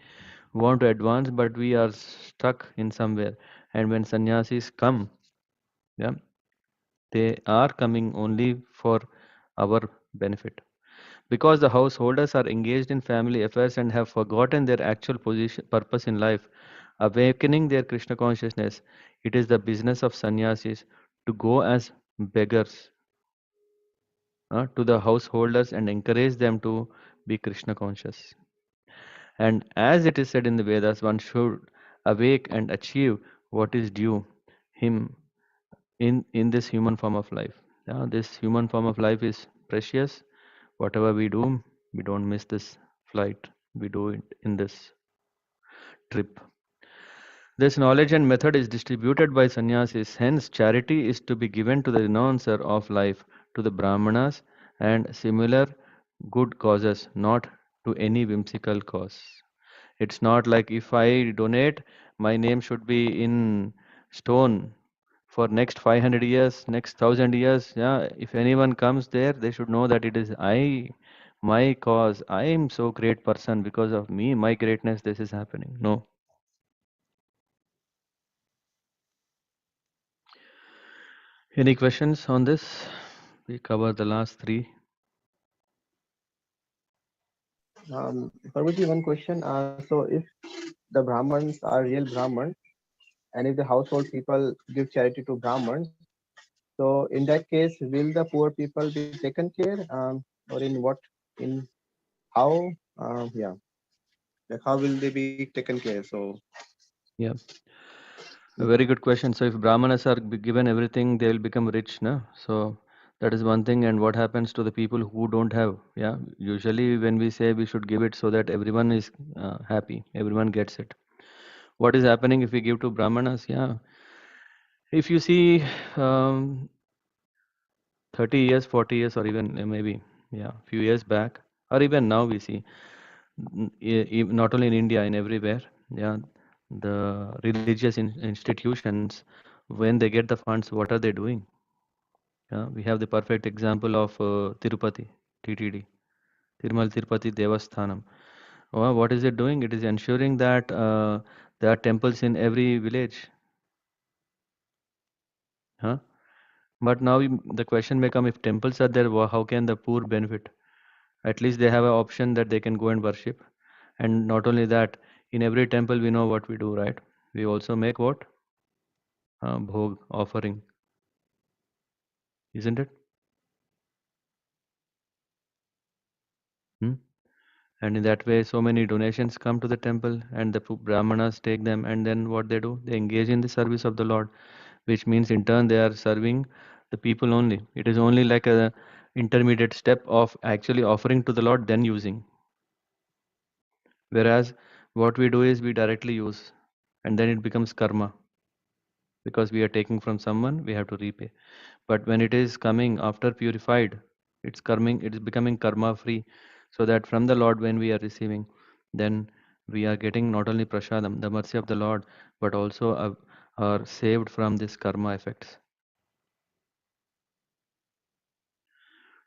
want to advance, but we are stuck in somewhere. And when sannyasis come, yeah, they are coming only for our benefit. Because the householders are engaged in family affairs and have forgotten their actual position, purpose in life, awakening their Krishna consciousness, it is the business of sannyasis to go as beggars to the householders and encourage them to be Krishna conscious. And as it is said in the Vedas, one should awake and achieve what is due him in this human form of life. Yeah, this human form of life is precious. Whatever we do, we don't miss this flight. We do it in this trip. This knowledge and method is distributed by sannyasis. Hence, charity is to be given to the renouncer of life, to the brahmanas, and similar good causes, not to any whimsical cause. It's not like if I donate, my name should be in stone for next 500 years, next 1000 years. Yeah, if anyone comes there, they should know that it is I, my cause. I am so great person because of me, my greatness. This is happening. No. Any questions on this? We covered the last three. Parvati, one question. So if the Brahmins are real Brahmins, and if the household people give charity to Brahmins, so in that case, will the poor people be taken care? Or in what, in how, yeah, like how will they be taken care? So, Yeah, a very good question. So if brahmanas are given everything, they will become rich, no? So that is one thing. And what happens to the people who don't have? Yeah, usually when we say we should give it so that everyone is happy, everyone gets it. What is happening if we give to brahmanas? Yeah, if you see, um, 30 years, 40 years, or even maybe, yeah, few years back, or even now we see, not only in India, in everywhere, yeah, the religious institutions, when they get the funds, what are they doing? Yeah, we have the perfect example of Tirupati, TTD, Tirumal Tirupati Devasthanam. What is it doing? It is ensuring that there are temples in every village. Huh? But now the question may come, if temples are there, how can the poor benefit? At least they have an option that they can go and worship. And not only that, in every temple we know what we do, right? We also make what? Bhog, offering, isn't it? Hmm? And in that way, so many donations come to the temple, and the brahmanas take them, and then what they do? They engage in the service of the Lord, which means in turn they are serving the people only. It is only like a intermediate step of actually offering to the Lord, then using. Whereas what we do is we directly use, and then it becomes karma, because we are taking from someone, we have to repay. But when it is coming after purified, it is becoming karma free, so that from the Lord when we are receiving, then we are getting not only prasadam, the mercy of the Lord, but also are saved from this karma effects.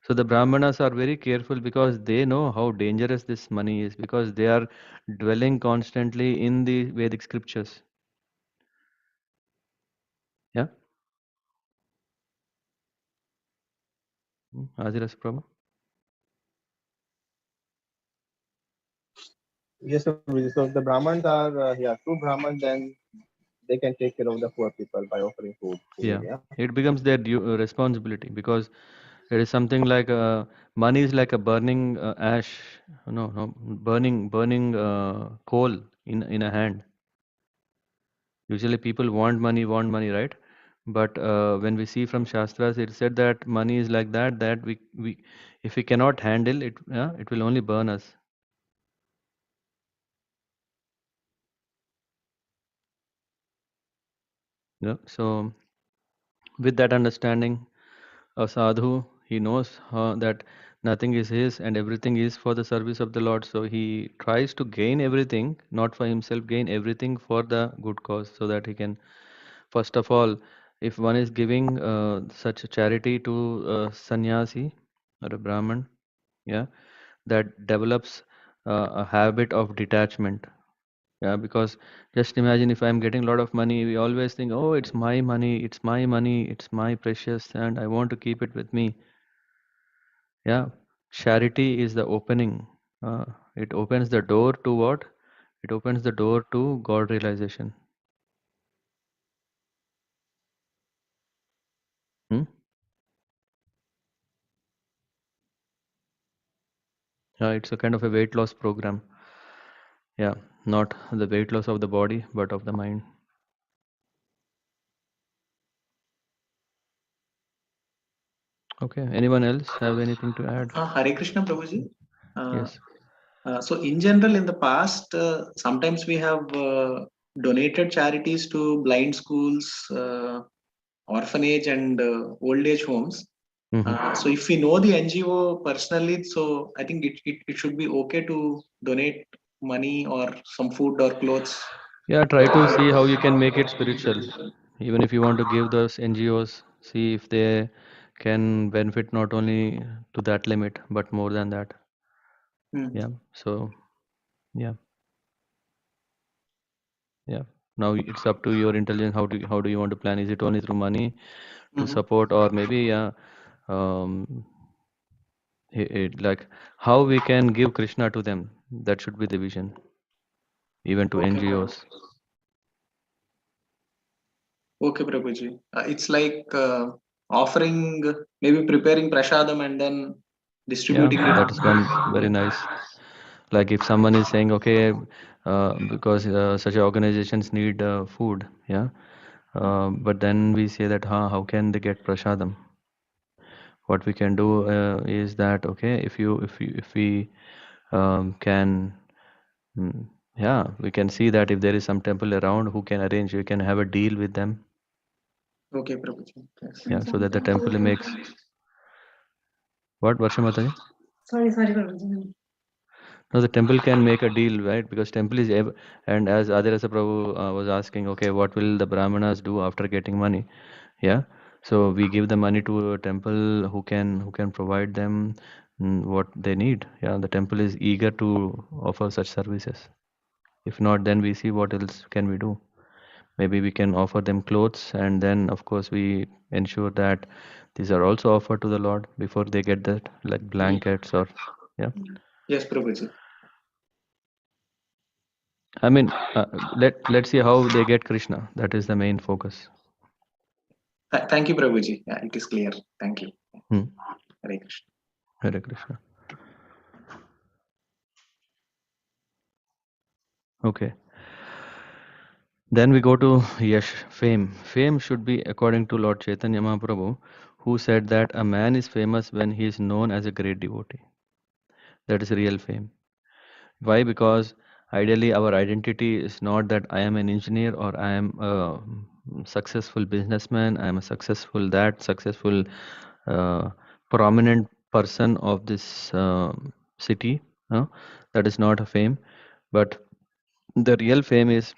So the Brahmanas are very careful because they know how dangerous this money is, because they are dwelling constantly in the Vedic scriptures. Yeah? Aziras Prabhu? Yes, Prabhuji. So if the Brahmins are true Brahmins, then they can take care of the poor people by offering food. Yeah. Yeah. It becomes their responsibility, because it is something like money is like a burning ash, no, burning coal in a hand. Usually people want money, right? But when we see from Shastras, it said that money is like that we if we cannot handle it, it will only burn us. Yeah. So with that understanding, a sadhu, he knows that nothing is his and everything is for the service of the Lord. So he tries to gain everything, not for himself, gain everything for the good cause, so that he can, first of all, if one is giving such a charity to a sannyasi or a Brahman, yeah, that develops a habit of detachment. Yeah, because just imagine, if I'm getting a lot of money, we always think, oh, it's my money, it's my money, it's my precious, and I want to keep it with me. Yeah, charity is the opening. Uh, it opens the door to what? It opens the door to God realization. Hmm? It's a kind of a weight loss program. Yeah, not the weight loss of the body, but of the mind. Okay, anyone else have anything to add? Hare Krishna, Prabhuji. Yes. So in general, in the past, sometimes we have donated charities to blind schools, orphanage, and old age homes. So if we know the NGO personally, so I think it should be okay to donate money or some food or clothes. Yeah, try to see how you can make it spiritual. Even if you want to give those NGOs, see if they can benefit not only to that limit, but more than that. Hmm. Yeah. So, yeah, yeah. Now it's up to your intelligence. How do you want to plan? Is it only through money to Mhm. support, or maybe, yeah, um, like how we can give Krishna to them? That should be the vision, even to Okay. NGOs. Okay, Prabhuji. It's like offering, maybe preparing prasadam and then Yeah, distributing that is one it. very nice. Like if someone is saying, okay, because such organizations need food, yeah, but then we say that, how can they get prasadam? What we can do is that, okay, if we can, yeah, we can see that if there is some temple around who can arrange, we can have a deal with them, Okay, Prabhuji. Yes. yeah, so that the temple makes what, Varsha Mataji? Sorry, Prabhuji. No, the temple can make a deal, right? Because temple is, and as Adirasa Prabhu was asking, okay, what will the Brahmanas do after getting money? Yeah. So we give the money to a temple who can provide them what they need. Yeah, the temple is eager to offer such services. If not, then we see what else can we do. Maybe we can offer them clothes, and then of course we ensure that these are also offered to the Lord before they get that, like blankets or yeah. Yes, Prabhuji. I mean, let's see how they get Krishna. That is the main focus. Thank you, Prabhuji. Yeah, it is clear. Thank you. Hmm. Hare Krishna. Hare Krishna. Okay. Then we go to Yash, fame. Fame should be according to Lord Chaitanya Mahaprabhu, who said that a man is famous when he is known as a great devotee. That is real fame. Why? Because ideally our identity is not that I am an engineer or I am a successful businessman, I am a successful uh, prominent person of this city. That is not a fame. But the real fame is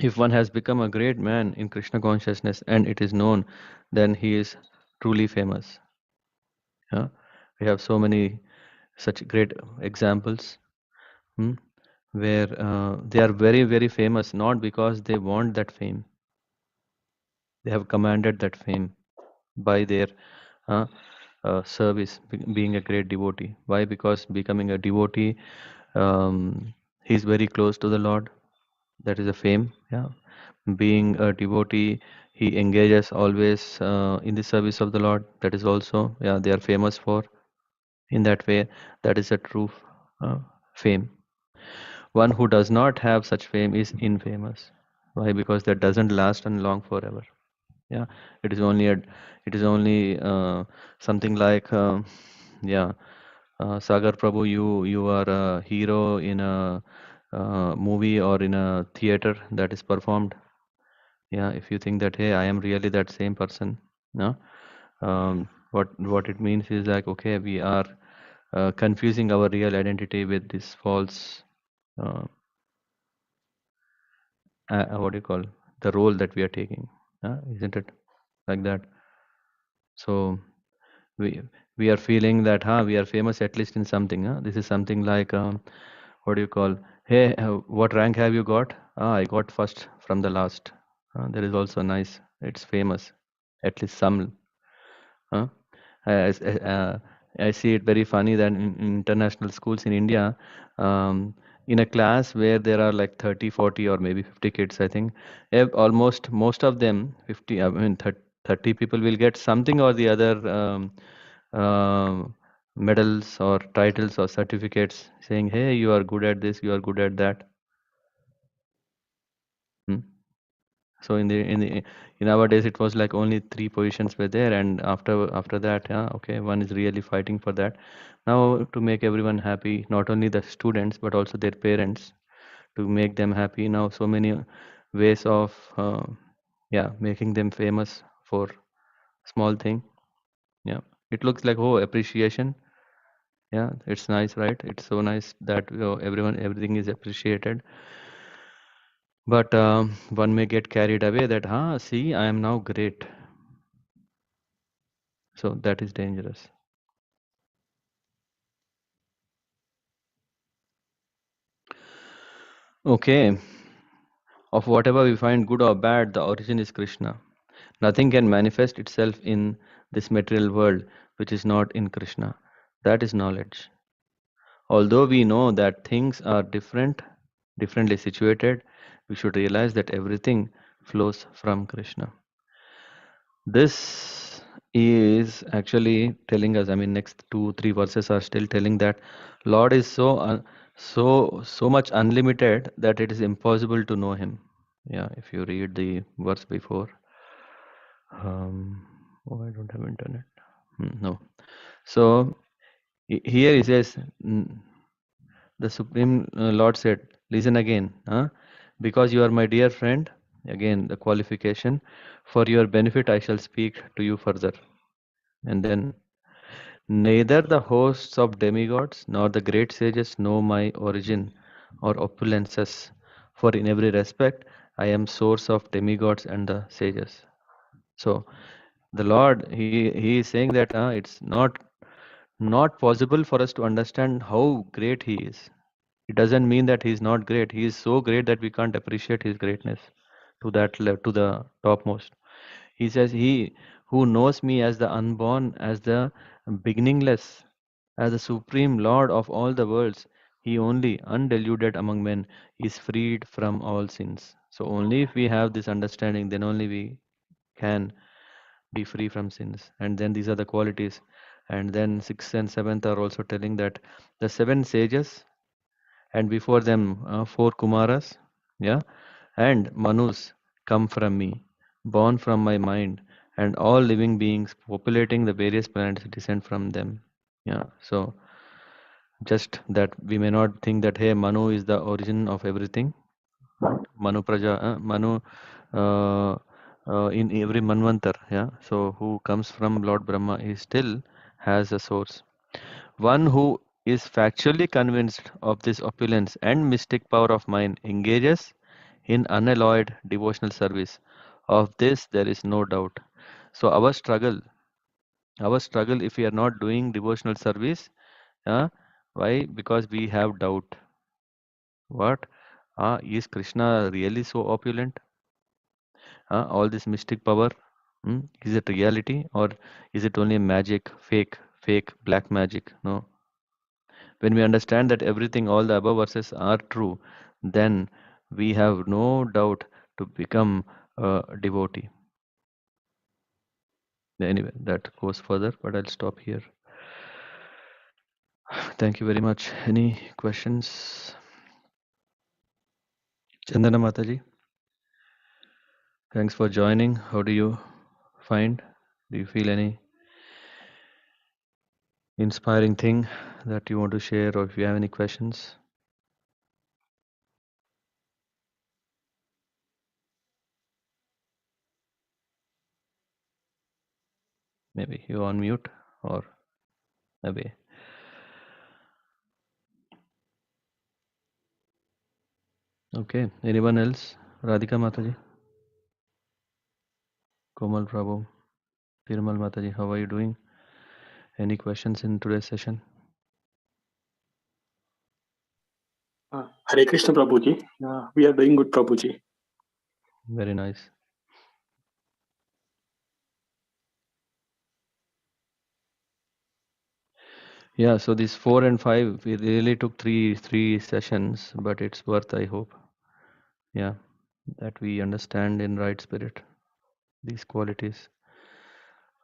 if one has become a great man in Krishna consciousness and it is known, then he is truly famous. Yeah? We have so many such great examples. Hmm? Where they are very, very famous, not because they want that fame. They have commanded that fame by their uh, service, being a great devotee. Why? Because becoming a devotee, he is very close to the Lord. That is a fame. Yeah. Being a devotee, he engages always in the service of the Lord. That is also, yeah, they are famous for. In that way, that is a true uh, fame. One who does not have such fame is infamous. Why? Because that doesn't last and long forever. Yeah, it is only something like yeah, Sagar Prabhu, you are a hero in a movie or in a theater that is performed. Yeah, if you think that hey, I am really that same person, no, what it means is like okay, we are confusing our real identity with this false. Uh, what do you call the role that we are taking, isn't it like that? So we we are feeling that we are famous at least in something. This is something like what do you call, hey, what rank have you got? I got first from the last. That is also nice, it's famous, at least some. uh, I, I, uh, I see it very funny that in international schools in India, in a class where there are like 30, 40, or maybe 50 kids, I think, almost most of them, 50, I mean 30 people will get something or the other medals or titles or certificates saying, hey, you are good at this, you are good at that. Hmm. So in nowadays it was like only three positions were there, and after that, yeah, okay, one is really fighting for that. Now to make everyone happy, not only the students but also their parents, to make them happy. Now so many ways of yeah, making them famous for small thing. Yeah, it looks like oh appreciation. Yeah, it's nice, right? It's so nice that everything is appreciated. But one may get carried away that, see, I am now great. So that is dangerous. Okay. Of whatever we find good or bad, the origin is Krishna. Nothing can manifest itself in this material world which is not in Krishna. That is knowledge. Although we know that things are differently situated, we should realize that everything flows from Krishna. This is actually telling us, I mean, next two, three verses are still telling that Lord is so much unlimited that it is impossible to know him. Yeah, if you read the verse before. Oh, I don't have internet. No. So here he says, the Supreme Lord said, listen again, because you are my dear friend, again the qualification, for your benefit I shall speak to you further. And then Neither the hosts of demigods nor the great sages know my origin or opulences, for in every respect I am source of demigods and the sages. So the Lord, he is saying that it's not possible for us to understand how great He is. It doesn't mean that He is not great. He is so great that we can't appreciate His greatness to the topmost. He says, He who knows me as the unborn, as the beginningless, as the supreme Lord of all the worlds, He only, undiluted among men, is freed from all sins. So only if we have this understanding, then only we can be free from sins. And then these are the qualities. And then sixth and seventh are also telling that the seven sages, and before them four Kumaras, yeah, and Manus come from me, born from my mind, and all living beings populating the various planets descend from them. Yeah, so just that we may not think that hey, Manu is the origin of everything, right? Manu Praja, Manu uh, in every Manvantar, yeah. So who comes from Lord Brahma, he still has a source. One who is factually convinced of this opulence and mystic power of mine engages in unalloyed devotional service. Of this there is no doubt. So our struggle, if we are not doing devotional service, uh, why? Because we have doubt. What? Is Krishna really so opulent? All this mystic power, is it reality or is it only magic, fake black magic? No. When we understand that everything, all the above verses are true, then we have no doubt to become a devotee. Anyway, that goes further, but I'll stop here. Thank you very much. Any questions? Chandana Mataji, thanks for joining. How do you find? Do you feel any inspiring thing that you want to share, or if you have any questions? Maybe you're on mute or away. Okay. Anyone else? Radhika Mataji, Komal Prabhu, Perumal Mataji, how are you doing? Any questions in today's session? Hare Krishna Prabhuji. We are doing good, Prabhuji. Very nice. Yeah, so these 4 and 5, we really took three sessions, but it's worth, I hope. Yeah, that we understand in right spirit these qualities.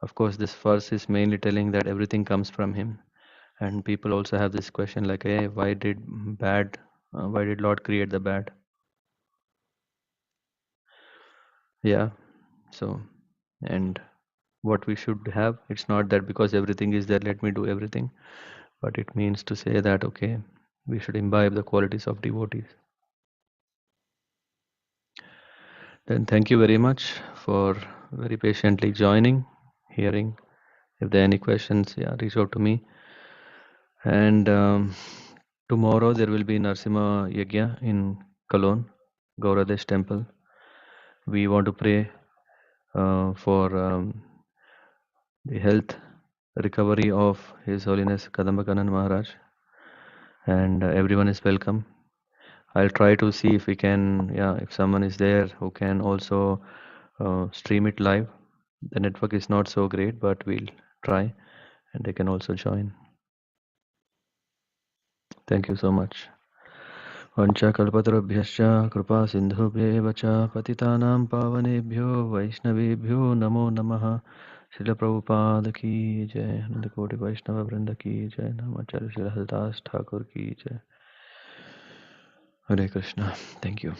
Of course, this verse is mainly telling that everything comes from Him, and people also have this question like, hey, why did Lord create the bad? Yeah, so and what we should have, it's not that because everything is there, let me do everything, but it means to say that okay, we should imbibe the qualities of devotees. Then thank you very much for very patiently joining, hearing. If there are any questions, yeah, reach out to me. And tomorrow there will be Narsimha Yagya in Cologne, Gauradesh temple. We want to pray for the health recovery of His Holiness Kadambakanan Maharaj, and everyone is welcome. I'll try to see if we can, yeah, if someone is there who can also stream it live. The network is not so great, but we'll try, and they can also join. Thank you so much. वंशकल्पतरुभ्यश्च कृपा सिन्धुभ्येव च पतितानां पावनेभ्यो वैष्णवेभ्यो नमो नमः. शिल प्रभुपाद की जय. नंदकोटि वैष्णव वृंद की जय. नमाचार्य श्री हरिदास ठाकुर की जय. Hare Krishna. Thank you.